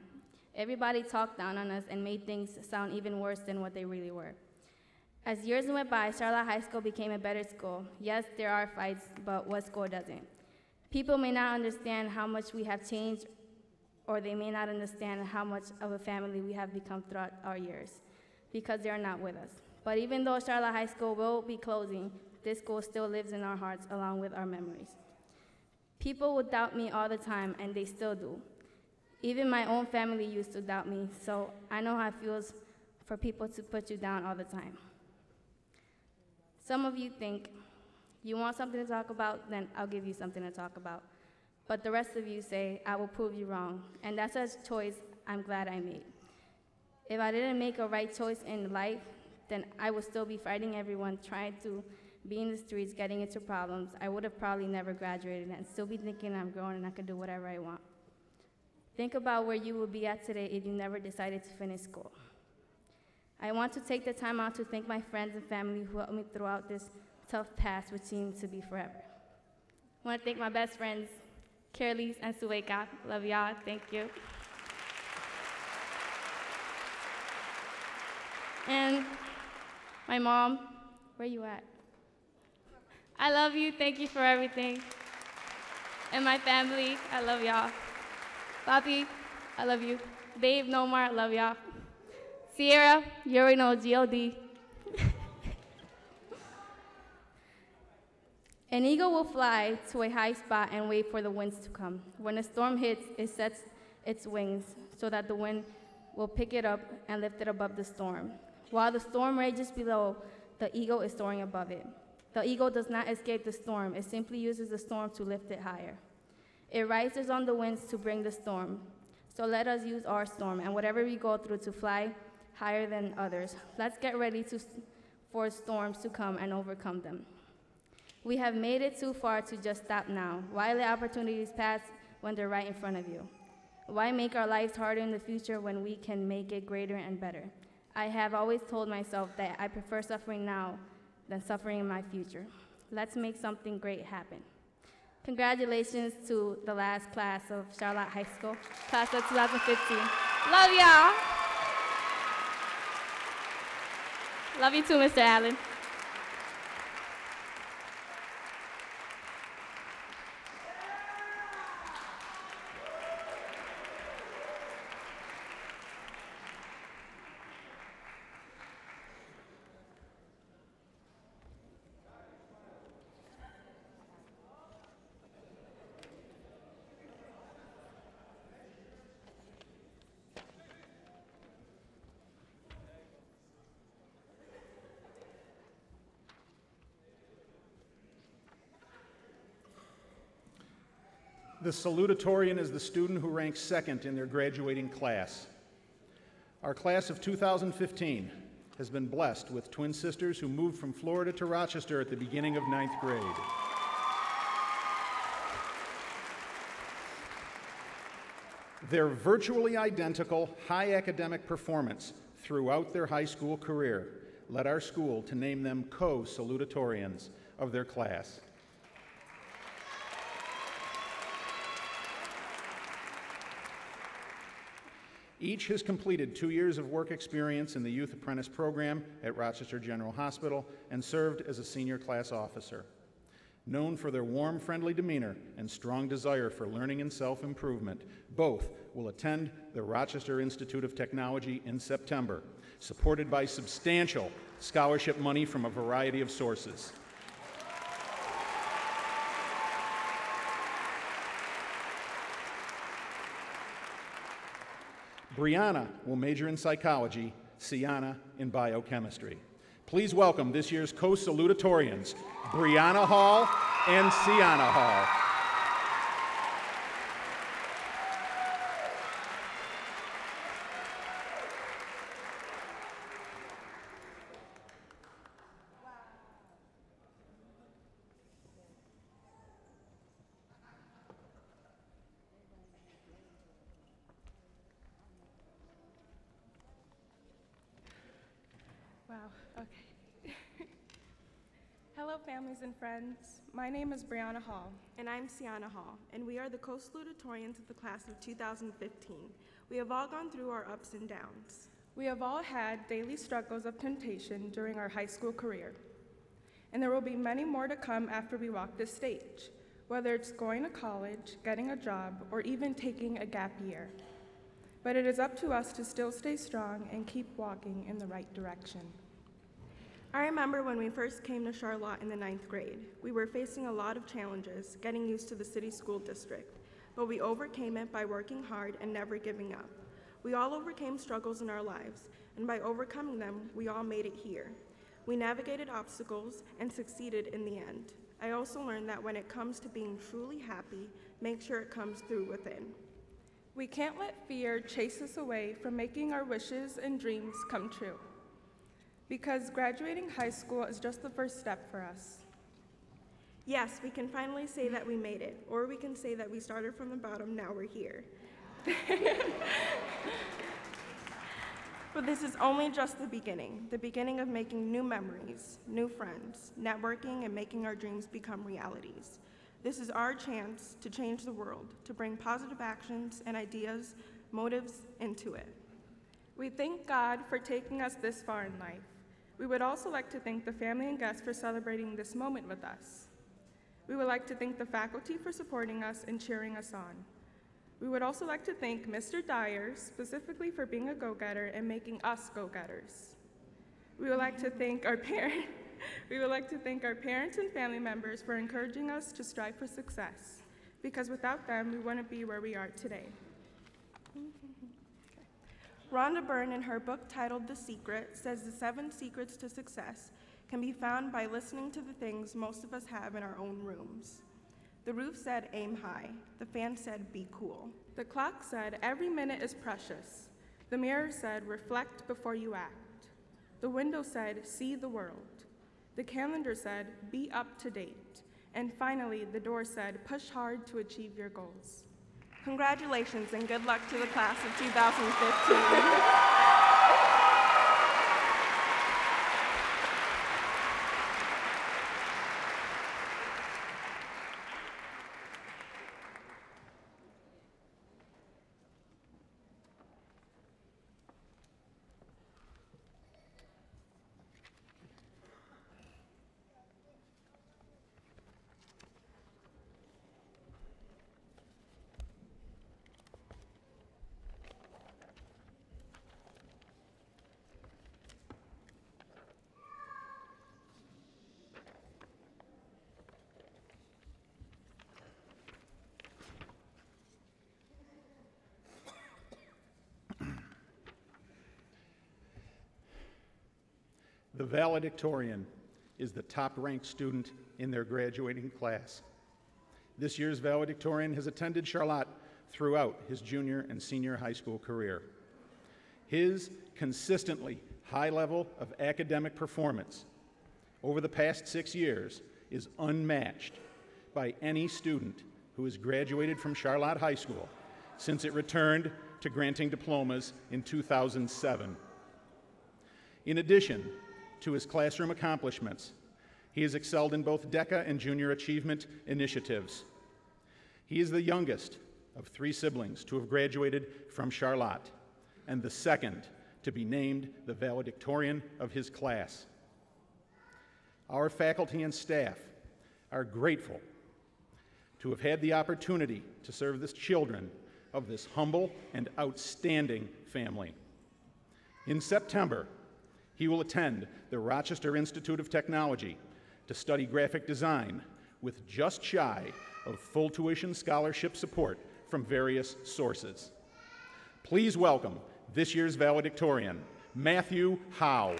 Everybody talked down on us and made things sound even worse than what they really were. As years went by, Charlotte High School became a better school. Yes, there are fights, but what school doesn't? People may not understand how much we have changed, or they may not understand how much of a family we have become throughout our years, because they are not with us. But even though Charlotte High School will be closing, this school still lives in our hearts along with our memories. People would doubt me all the time, and they still do. Even my own family used to doubt me, so I know how it feels for people to put you down all the time. Some of you think, you want something to talk about, then I'll give you something to talk about. But the rest of you say, I will prove you wrong, and that's a choice I'm glad I made. If I didn't make a right choice in life, then I would still be fighting everyone, trying to be in the streets, getting into problems. I would have probably never graduated and still be thinking I'm grown and I can do whatever I want. Think about where you would be at today if you never decided to finish school. I want to take the time out to thank my friends and family who helped me throughout this tough past, which seems to be forever. I want to thank my best friends, Carolise and Sueka. Love y'all, thank you. And my mom, where you at? I love you, thank you for everything. And my family, I love y'all. Papi, I love you. Dave, Nomar, I love y'all. Sierra, you already know, G.O.D. An eagle will fly to a high spot and wait for the winds to come. When a storm hits, it sets its wings so that the wind will pick it up and lift it above the storm. While the storm rages below, the eagle is soaring above it. The eagle does not escape the storm. It simply uses the storm to lift it higher. It rises on the winds to bring the storm. So let us use our storm and whatever we go through to fly higher than others. Let's get ready for storms to come and overcome them. We have made it too far to just stop now. Why let opportunities pass when they're right in front of you? Why make our lives harder in the future when we can make it greater and better? I have always told myself that I prefer suffering now than suffering in my future. Let's make something great happen. Congratulations to the last class of Charlotte High School, class of 2015. Love y'all. Love you too, Mr. Allen. The salutatorian is the student who ranks second in their graduating class. Our class of 2015 has been blessed with twin sisters who moved from Florida to Rochester at the beginning of 9th grade. Their virtually identical high academic performance throughout their high school career led our school to name them co-salutatorians of their class. Each has completed 2 years of work experience in the Youth Apprentice Program at Rochester General Hospital and served as a senior class officer. Known for their warm, friendly demeanor and strong desire for learning and self-improvement, both will attend the Rochester Institute of Technology in September, supported by substantial scholarship money from a variety of sources. Brianna will major in psychology, Sienna in biochemistry. Please welcome this year's co-salutatorians, Brianna Hall and Sienna Hall. Wow, okay. Hello, families and friends. My name is Brianna Hall. And I'm Sienna Hall, and we are the co-salutatorians of the class of 2015. We have all gone through our ups and downs. We have all had daily struggles of temptation during our high school career. And there will be many more to come after we walk this stage, whether it's going to college, getting a job, or even taking a gap year. But it is up to us to still stay strong and keep walking in the right direction. I remember when we first came to Charlotte in the 9th grade. We were facing a lot of challenges, getting used to the city school district, but we overcame it by working hard and never giving up. We all overcame struggles in our lives, and by overcoming them, we all made it here. We navigated obstacles and succeeded in the end. I also learned that when it comes to being truly happy, make sure it comes through within. We can't let fear chase us away from making our wishes and dreams come true, because graduating high school is just the first step for us. Yes, we can finally say that we made it, or we can say that we started from the bottom, now we're here. But this is only just the beginning of making new memories, new friends, networking, and making our dreams become realities. This is our chance to change the world, to bring positive actions and ideas, motives into it. We thank God for taking us this far in life. We would also like to thank the family and guests for celebrating this moment with us. We would like to thank the faculty for supporting us and cheering us on. We would also like to thank Mr. Dyer specifically for being a go-getter and making us go-getters. We would like to thank our parents. We would like to thank our parents and family members for encouraging us to strive for success, because without them, we wouldn't be where we are today. Rhonda Byrne, in her book titled The Secret, says the 7 secrets to success can be found by listening to the things most of us have in our own rooms. The roof said, aim high. The fan said, be cool. The clock said, every minute is precious. The mirror said, reflect before you act. The window said, see the world. The calendar said, be up to date. And finally, the door said, push hard to achieve your goals. Congratulations and good luck to the class of 2015. The valedictorian is the top-ranked student in their graduating class. This year's valedictorian has attended Charlotte throughout his junior and senior high school career. His consistently high level of academic performance over the past 6 years is unmatched by any student who has graduated from Charlotte High School since it returned to granting diplomas in 2007. In addition to his classroom accomplishments, he has excelled in both DECA and junior achievement initiatives. He is the youngest of 3 siblings to have graduated from Charlotte and the second to be named the valedictorian of his class. Our faculty and staff are grateful to have had the opportunity to serve the children of this humble and outstanding family. In September, he will attend the Rochester Institute of Technology to study graphic design with just shy of full tuition scholarship support from various sources. Please welcome this year's valedictorian, Matthew Howe.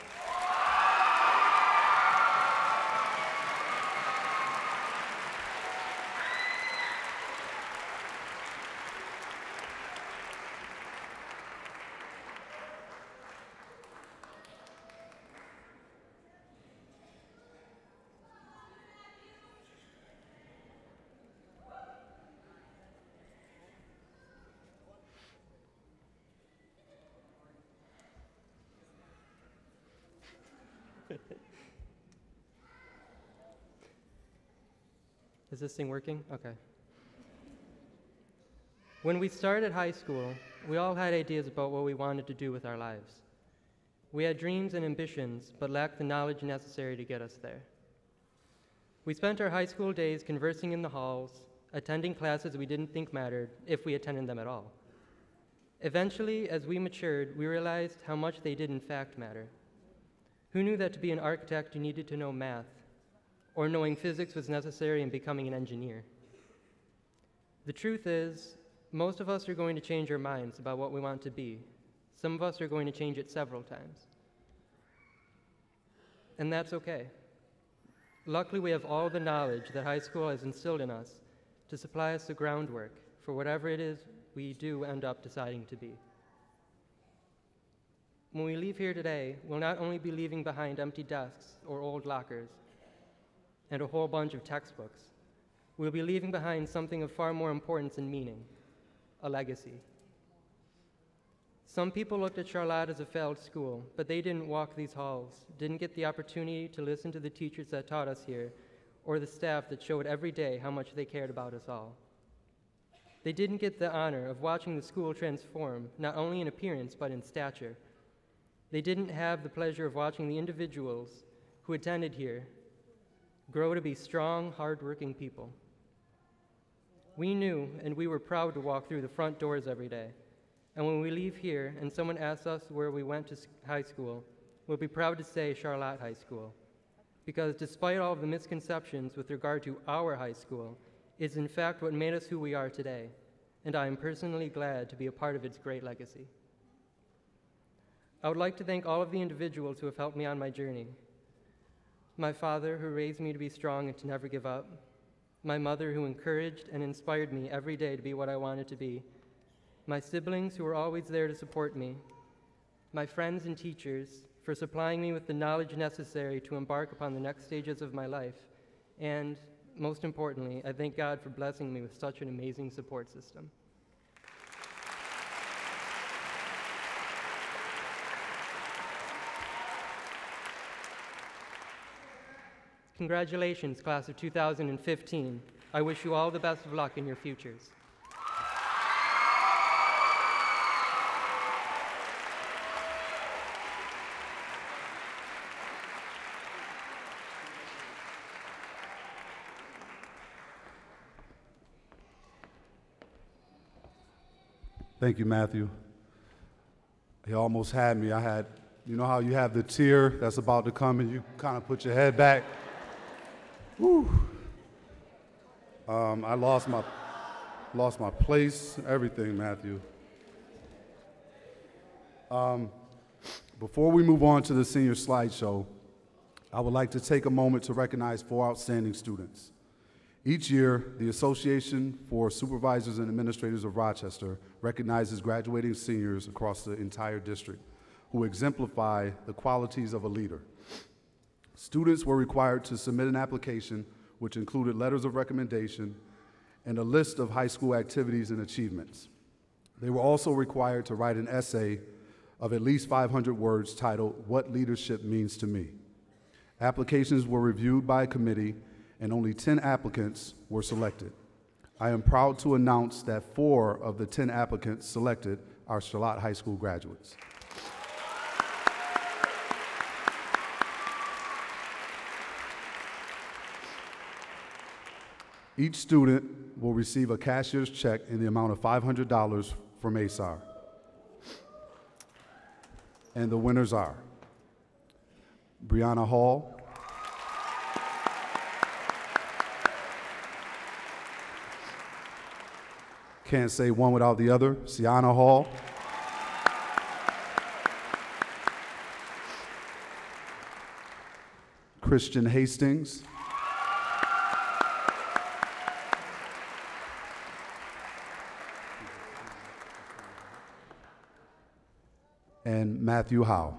Is this thing working? Okay. When we started high school, we all had ideas about what we wanted to do with our lives. We had dreams and ambitions, but lacked the knowledge necessary to get us there. We spent our high school days conversing in the halls, attending classes we didn't think mattered, if we attended them at all. Eventually, as we matured, we realized how much they did in fact matter. Who knew that to be an architect you needed to know math, or knowing physics was necessary in becoming an engineer? The truth is, most of us are going to change our minds about what we want to be. Some of us are going to change it several times. And that's okay. Luckily, we have all the knowledge that high school has instilled in us to supply us the groundwork for whatever it is we do end up deciding to be. When we leave here today, we'll not only be leaving behind empty desks or old lockers and a whole bunch of textbooks, we'll be leaving behind something of far more importance and meaning, a legacy. Some people looked at Charlotte as a failed school, but they didn't walk these halls, didn't get the opportunity to listen to the teachers that taught us here, or the staff that showed every day how much they cared about us all. They didn't get the honor of watching the school transform, not only in appearance, but in stature. They didn't have the pleasure of watching the individuals who attended here grow to be strong, hardworking people. We knew and we were proud to walk through the front doors every day. And when we leave here and someone asks us where we went to high school, we'll be proud to say Charlotte High School. Because despite all of the misconceptions with regard to our high school, it's in fact what made us who we are today. And I am personally glad to be a part of its great legacy. I would like to thank all of the individuals who have helped me on my journey. My father, who raised me to be strong and to never give up. My mother, who encouraged and inspired me every day to be what I wanted to be. My siblings, who were always there to support me. My friends and teachers, for supplying me with the knowledge necessary to embark upon the next stages of my life. And most importantly, I thank God for blessing me with such an amazing support system. Congratulations, class of 2015. I wish you all the best of luck in your futures. Thank you, Matthew. He almost had me. You know how you have the tear that's about to come and you kind of put your head back? Whew. I lost my place, everything, Matthew. Before we move on to the senior slideshow, I would like to take a moment to recognize 4 outstanding students. Each year, the Association for Supervisors and Administrators of Rochester recognizes graduating seniors across the entire district who exemplify the qualities of a leader. Students were required to submit an application which included letters of recommendation and a list of high school activities and achievements. They were also required to write an essay of at least 500 words titled, "What Leadership Means to Me." Applications were reviewed by a committee, and only 10 applicants were selected. I am proud to announce that 4 of the 10 applicants selected are Charlotte High School graduates. Each student will receive a cashier's check in the amount of $500 from ASAR. And the winners are Brianna Hall, can't say one without the other, Sienna Hall, Christian Hastings, and Matthew Howe.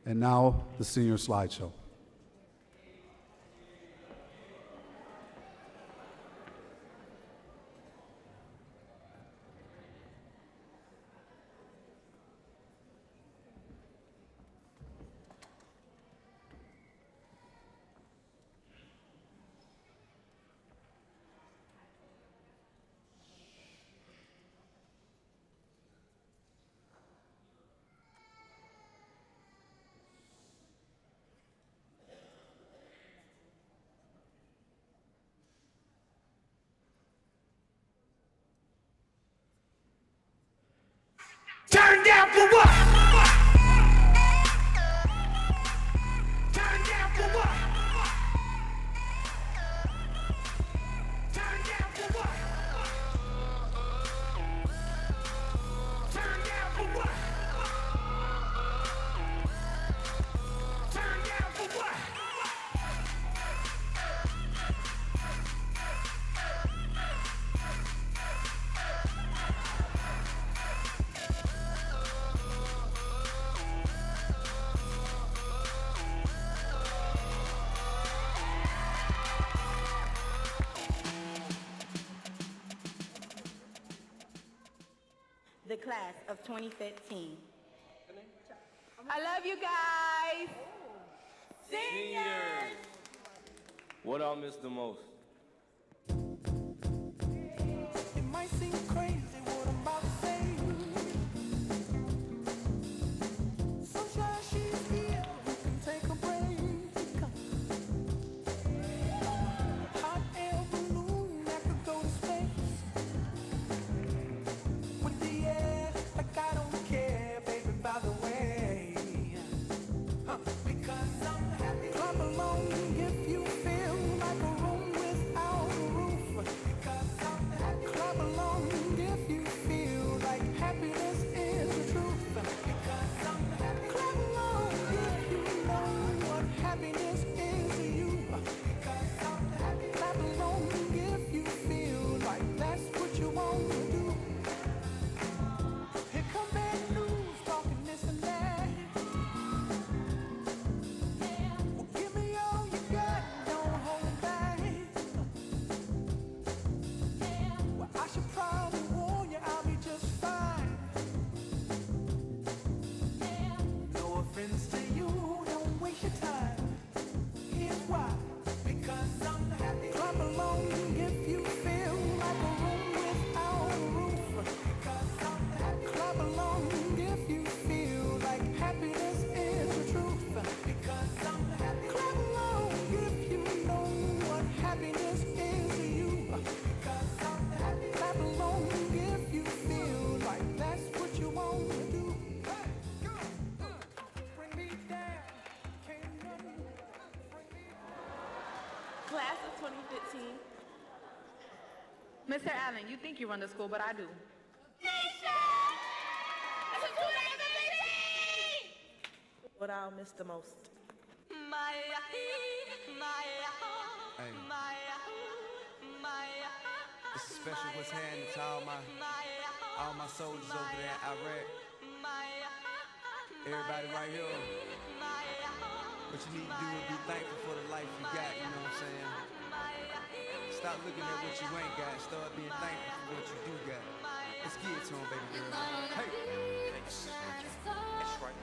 And now, the senior slideshow. Turn down for what? Turn down for what? Turn down for what? Turn down for what? Turn down for what? The class of 2015. I love you guys. Seniors! What I'll miss the most? It might seem crazy what I'm about to say. Sunshine, she's here. We can take a break. Hot air balloon that could go to space. With the air, like I don't care, baby, by the way. Because I'm happy. Clap along if you feel like a room with Mr. Allen, you think you run the school, but I do. What I'll miss the most. This is special what's happening to all my soldiers over there in Iraq. Everybody right here. What you need to do is be thankful for the life you got, you know what I'm saying? Stop looking at what you ain't got, start being thankful for what you do got. Let's get it to him, baby girl. Hey! That's right.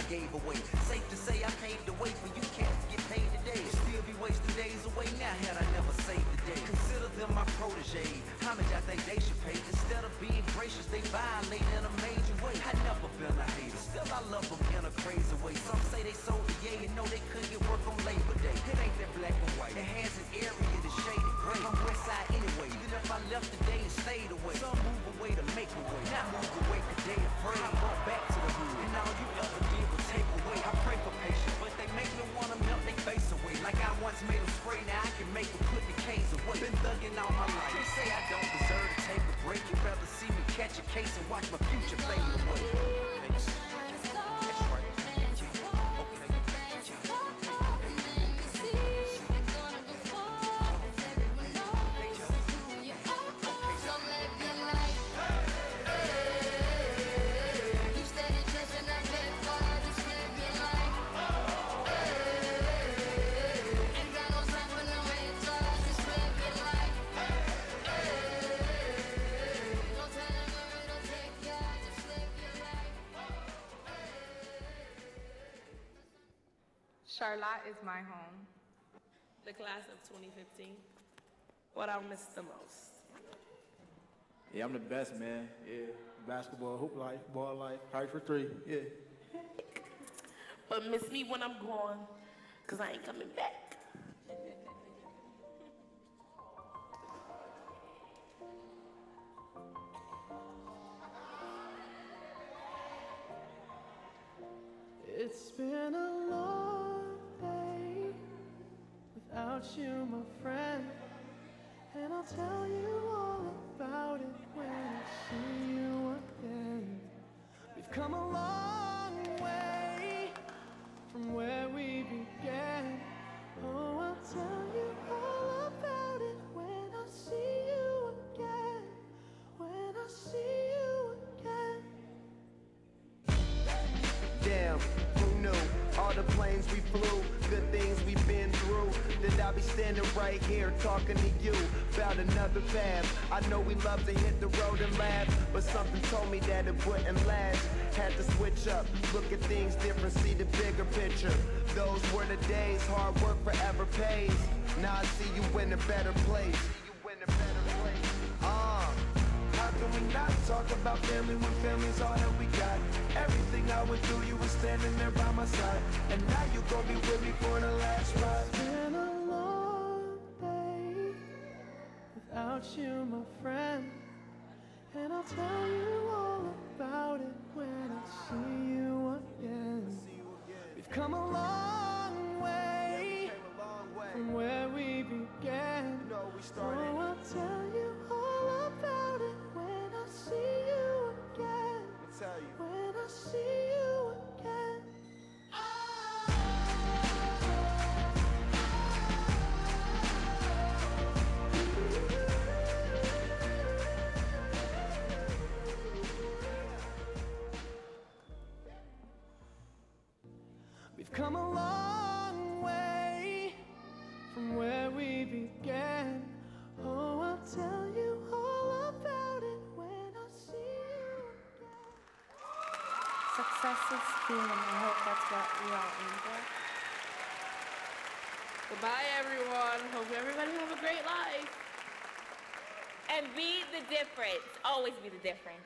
Gave away. Safe to say I paved the way for you cats to get paid today. Still be wasting days away now had I never saved the day. Consider them my protege. How much I think they should pay? Instead of being gracious, they violate in a major way. I never been a hater, still I love them in a crazy way. Some say they sold the yay and know they couldn't get work on Labor Day. It ain't that black and white. It has an area that's shaded gray. I'm west side anyway, even if I left today and stayed away. Some move away to make a way. Not move away cause they afraid. I brought back to the hood. And all you ever did was take away. I pray for patience, but they make me wanna melt their face away. Like I once made them spray, now I can make them put the K's away. Been thugging all my life. They say I don't deserve to take a break. You'd rather see me catch a case and watch my future fade away. That's right. Charlotte is my home. The class of 2015. What I'll miss the most. Yeah, I'm the best, man. Yeah, basketball, hoop life, ball life, hard for three. Yeah. But miss me when I'm gone, cause I ain't coming back. It's been a long day without you, my friend, and I'll tell you all about it when I see you again. We've come a long way from where we began. Oh, I'll tell you all about it when I see you again. When I see you again. Damn, who knew? All the planes we flew, good things we've been through. That I'll be standing right here talking to you about another path. I know we love to hit the road and laugh, but something told me that it wouldn't last. Had to switch up, look at things different, see the bigger picture. Those were the days, hard work forever pays. Now I see you in a better place. How can we not talk about family when family's all that we got? Everything I went through, you were standing there by my side, and now you gon' be with me for the last ride. It's been a long day without you, my friend, and I'll tell you all about it when I see you again. We've come a long way from where we began. Oh, I'll tell you all about it when I see you again. When I see you again. We've come a long way success is key, and I hope that's what we all aim for. Goodbye, everyone. Hope everybody have a great life. And be the difference. Always be the difference.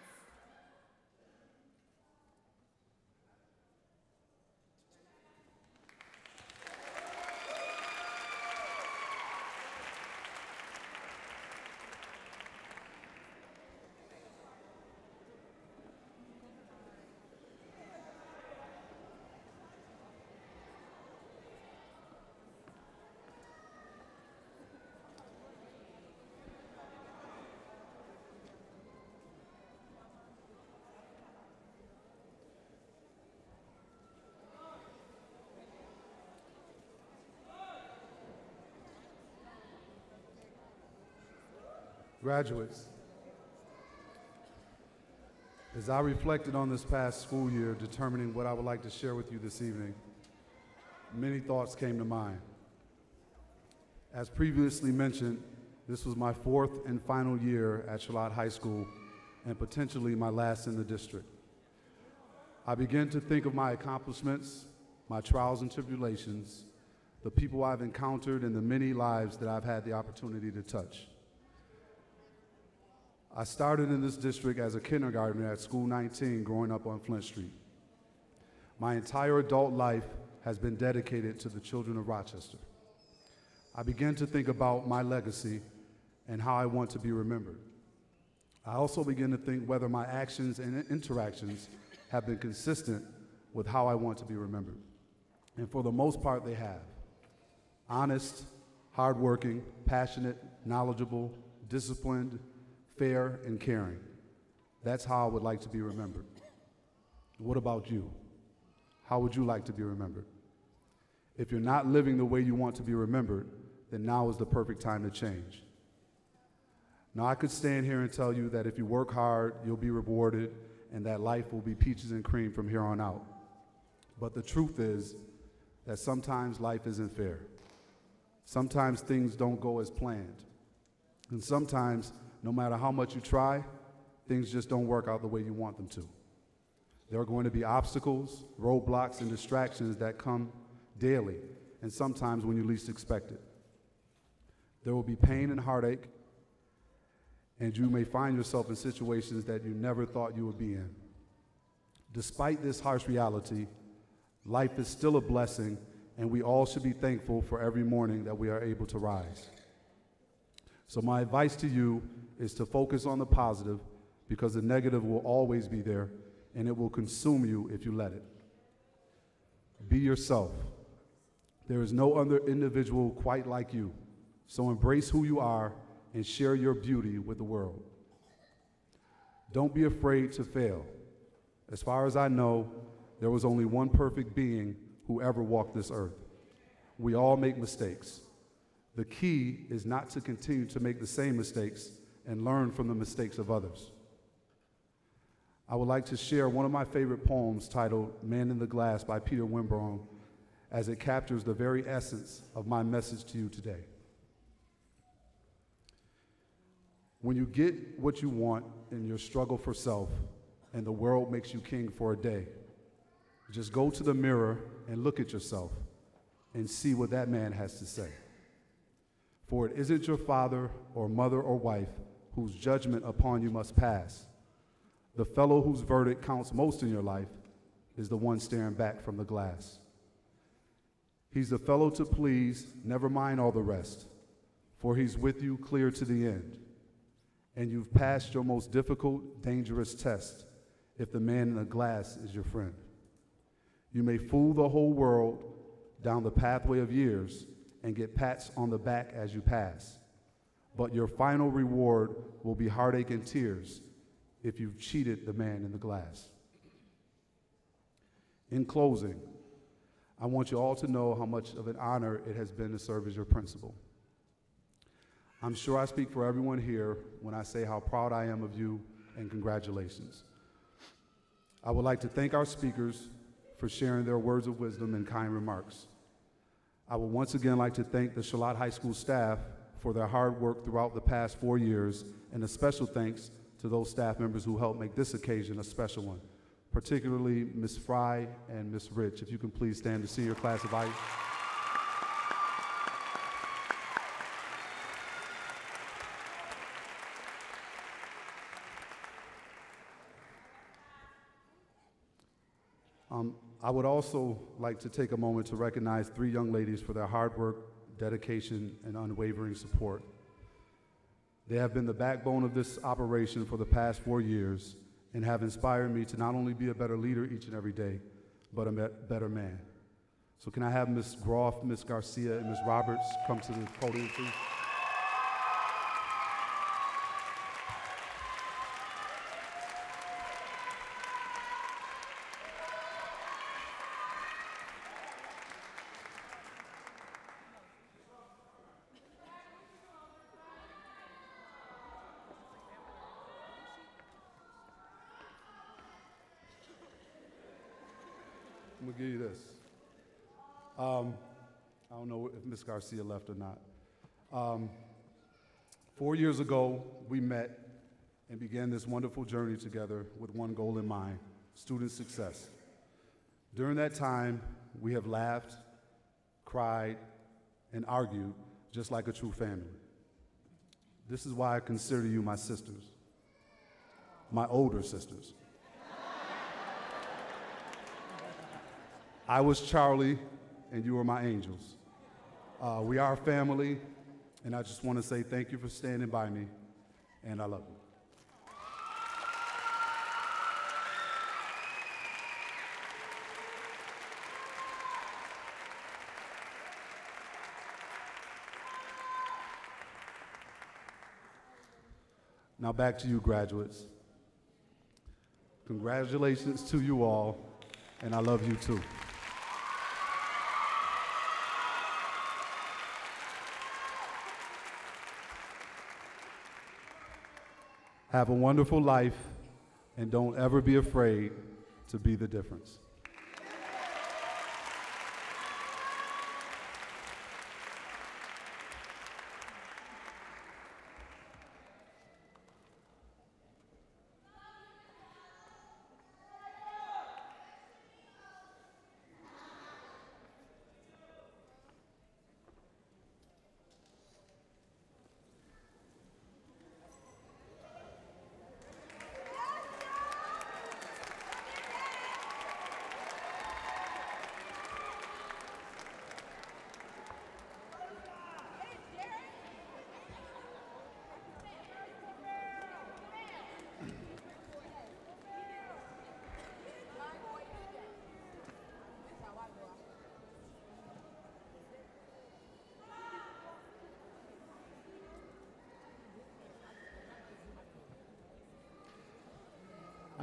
Graduates, as I reflected on this past school year, determining what I would like to share with you this evening, many thoughts came to mind. As previously mentioned, this was my 4th and final year at Charlotte High School and potentially my last in the district. I began to think of my accomplishments, my trials and tribulations, the people I've encountered, and the many lives that I've had the opportunity to touch. I started in this district as a kindergartner at School 19 growing up on Flint Street. My entire adult life has been dedicated to the children of Rochester. I began to think about my legacy and how I want to be remembered. I also began to think whether my actions and interactions have been consistent with how I want to be remembered. And for the most part, they have. Honest, hardworking, passionate, knowledgeable, disciplined, fair, and caring. That's how I would like to be remembered. What about you? How would you like to be remembered? If you're not living the way you want to be remembered, then now is the perfect time to change. Now, I could stand here and tell you that if you work hard, you'll be rewarded, and that life will be peaches and cream from here on out. But the truth is that sometimes life isn't fair. Sometimes things don't go as planned. And sometimes, no matter how much you try, things just don't work out the way you want them to. There are going to be obstacles, roadblocks, and distractions that come daily, and sometimes when you least expect it. There will be pain and heartache, and you may find yourself in situations that you never thought you would be in. Despite this harsh reality, life is still a blessing, and we all should be thankful for every morning that we are able to rise. So my advice to you is to focus on the positive, because the negative will always be there, and it will consume you if you let it. Be yourself. There is no other individual quite like you, so embrace who you are and share your beauty with the world. Don't be afraid to fail. As far as I know, there was only one perfect being who ever walked this earth. We all make mistakes. The key is not to continue to make the same mistakes and learn from the mistakes of others. I would like to share one of my favorite poems titled Man in the Glass by Peter Wimborne, as it captures the very essence of my message to you today. When you get what you want in your struggle for self and the world makes you king for a day, just go to the mirror and look at yourself and see what that man has to say. For it isn't your father or mother or wife whose judgment upon you must pass. The fellow whose verdict counts most in your life is the one staring back from the glass. He's the fellow to please, never mind all the rest, for he's with you clear to the end. And you've passed your most difficult, dangerous test if the man in the glass is your friend. You may fool the whole world down the pathway of years and get pats on the back as you pass, but your final reward will be heartache and tears if you've cheated the man in the glass. In closing, I want you all to know how much of an honor it has been to serve as your principal. I'm sure I speak for everyone here when I say how proud I am of you, and congratulations. I would like to thank our speakers for sharing their words of wisdom and kind remarks. I would once again like to thank the Charlotte High School staff for their hard work throughout the past 4 years, and a special thanks to those staff members who helped make this occasion a special one. particularly Ms. Fry and Ms. Rich. If you can please stand, the senior class of ICE. I would also like to take a moment to recognize 3 young ladies for their hard work, dedication, and unwavering support. They have been the backbone of this operation for the past 4 years and have inspired me to not only be a better leader each and every day, but a better man. So can I have Ms. Groff, Ms. Garcia, and Ms. Roberts come to the podium, please? I'm gonna give you this. I don't know if Ms. Garcia left or not. 4 years ago, we met and began this wonderful journey together with one goal in mind: student success. During that time, we have laughed, cried, and argued just like a true family. This is why I consider you my sisters, my older sisters. I was Charlie, and you were my angels. We are family, and I just want to say thank you for standing by me, and I love you. Now back to you, graduates. Congratulations to you all, and I love you too. Have a wonderful life, and don't ever be afraid to be the difference.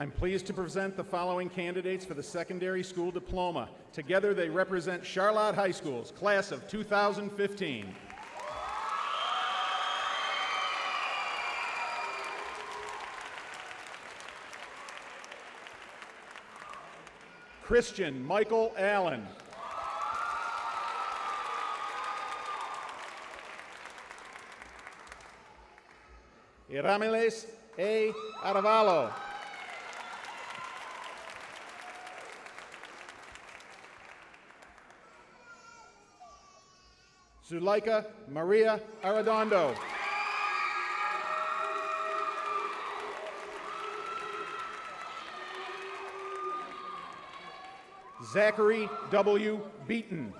I'm pleased to present the following candidates for the secondary school diploma. Together they represent Charlotte High School's class of 2015. Christian Michael Allen. Irameles A. Arevalo. Zuleika Maria Arredondo. Zachary W. Beaton.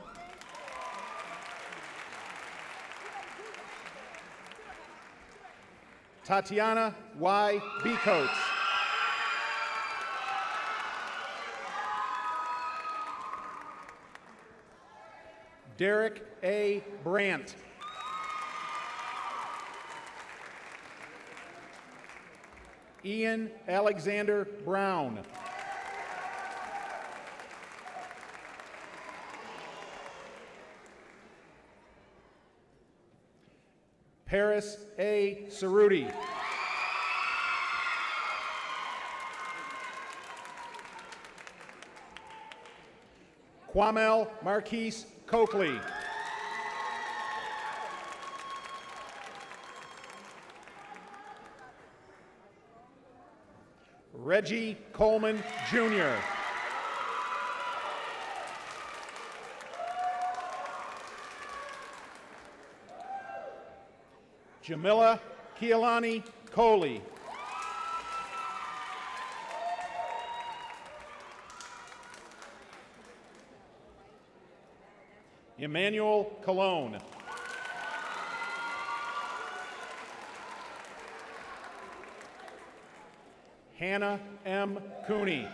Tatiana Y. Becoats. Derek A. Brandt. Ian Alexander Brown. Paris A. Cerruti. Kwamel Marquise Coakley. Reggie Coleman, Jr. Jamila Kialani Coley. Emmanuel Colon. Hannah M. Cooney.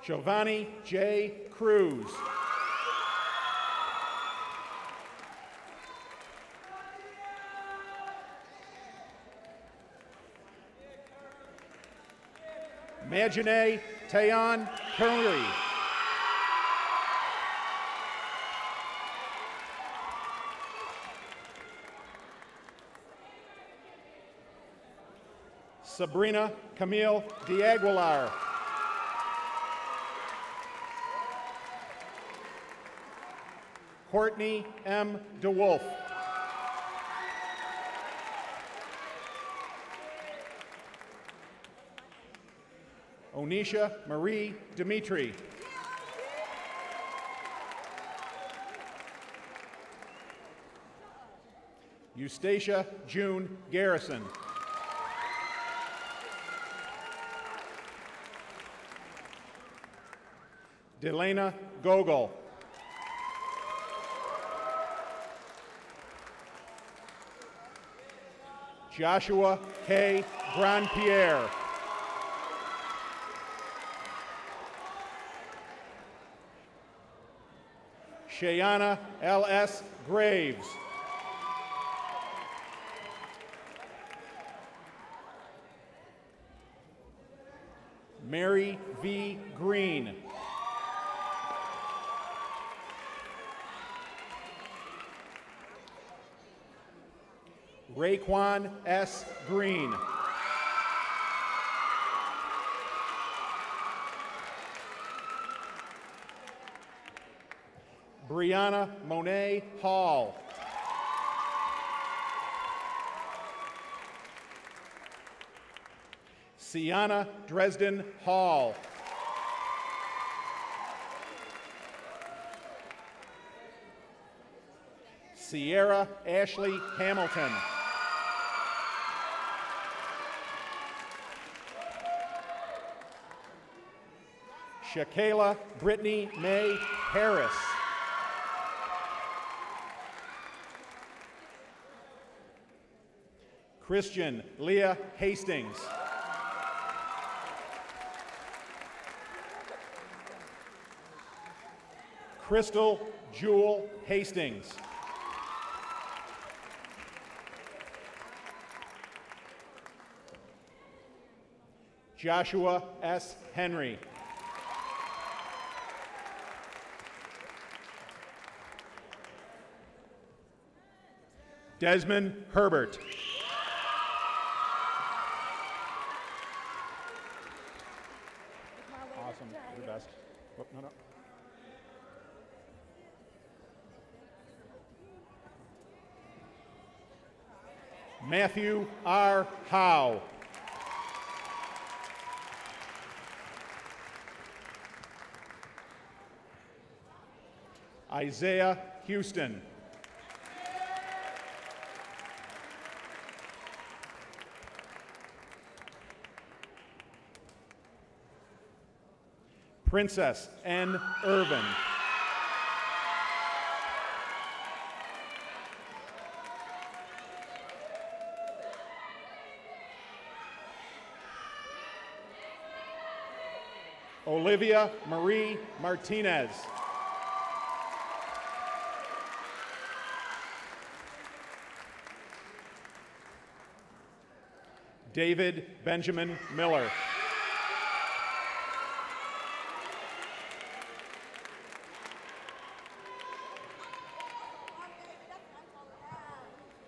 Giovanni J. Cruz. Magine Tayon Curry. Sabrina Camille D'Aguilar. Courtney M. DeWolf. Onisha Marie Dimitri. Eustacia June Garrison. Delana Gogol. Joshua K. Grandpierre. Shayana L.S. Graves. Mary V. Green. Raekwon S. Green. Brianna Monet Hall. Sienna Dresden Hall. Sierra Ashley Hamilton. Shakayla Brittany May Harris. Christian Leah Hastings. Crystal Jewel Hastings. Joshua S. Henry. Desmond Herbert. Awesome. You're the best. Oh, no. Matthew R. Howe. Isaiah Houston. Princess N. Irvin. Olivia Marie Martinez. David Benjamin Miller.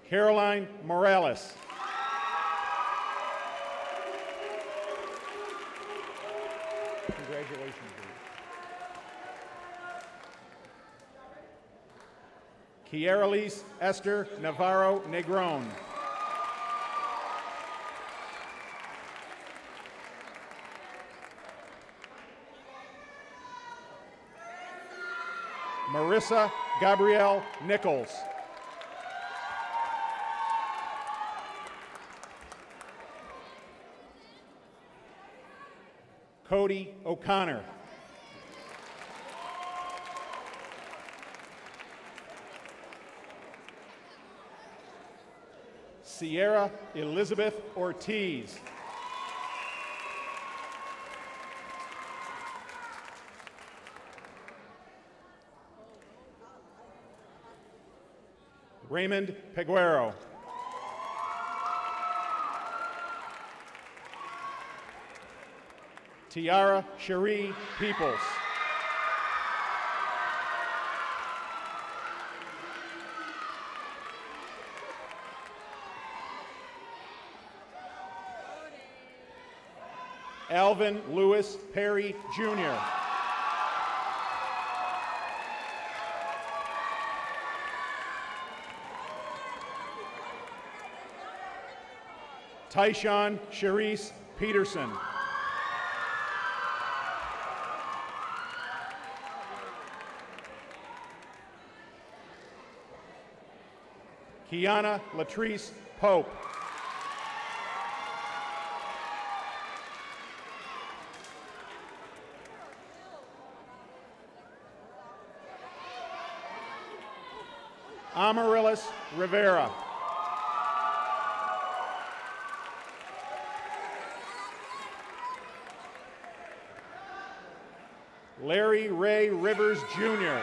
Caroline Morales. Congratulations. Kieralis Esther Navarro Negron. Marissa Gabrielle Nichols. Cody O'Connor. Sierra Elizabeth Ortiz. Raymond Peguero. Tiara Cherie Peoples. Alvin Lewis Perry, Jr. Tyshawn Charisse Peterson. Kiana Latrice Pope. Amaryllis Rivera. Larry Ray Rivers, Jr.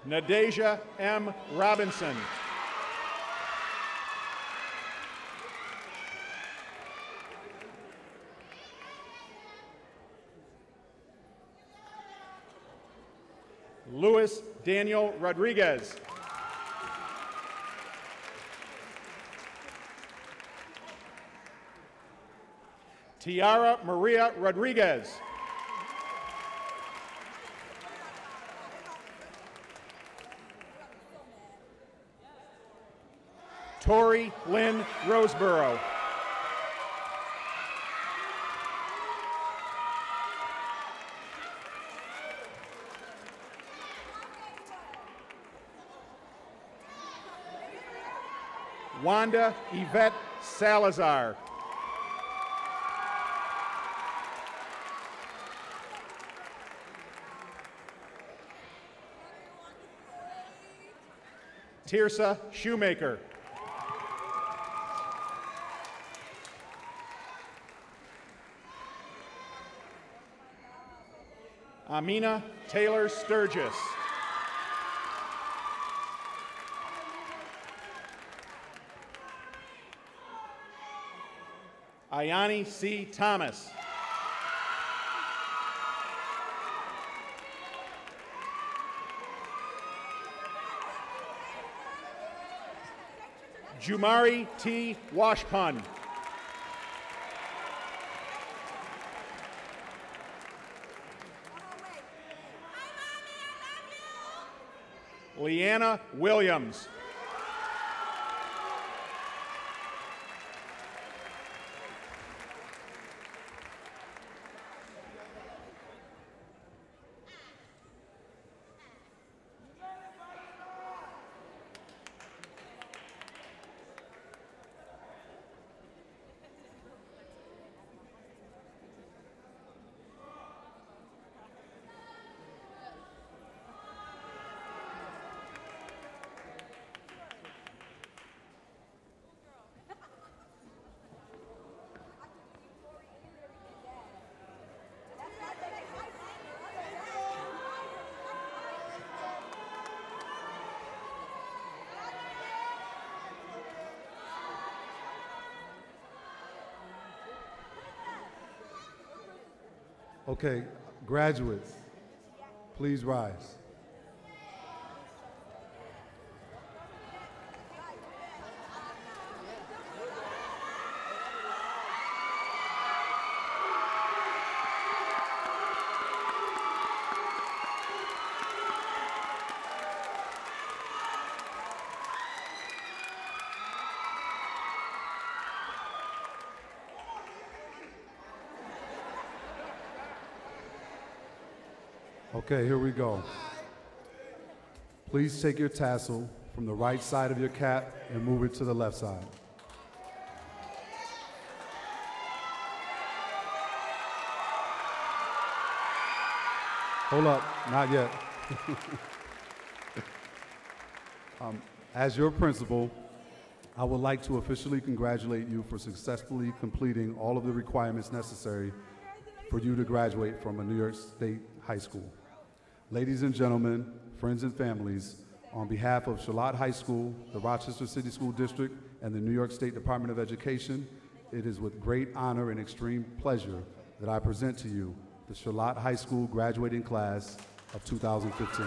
Nadeja M. Robinson. Luis Daniel Rodriguez. Tiara Maria Rodriguez. Tori Lynn Roseborough. Wanda Yvette Salazar. Tirsa Shoemaker. Amina Taylor Sturgis. Ayani C. Thomas. Jumari T. Washpun. Leanna Williams. Okay, graduates, please rise. Okay, here we go. Please take your tassel from the right side of your cap and move it to the left side. Hold up, not yet. As your principal, I would like to officially congratulate you for successfully completing all of the requirements necessary for you to graduate from a New York State high school. Ladies and gentlemen, friends and families, on behalf of Charlotte High School, the Rochester City School District, and the New York State Department of Education, it is with great honor and extreme pleasure that I present to you the Charlotte High School graduating class of 2015.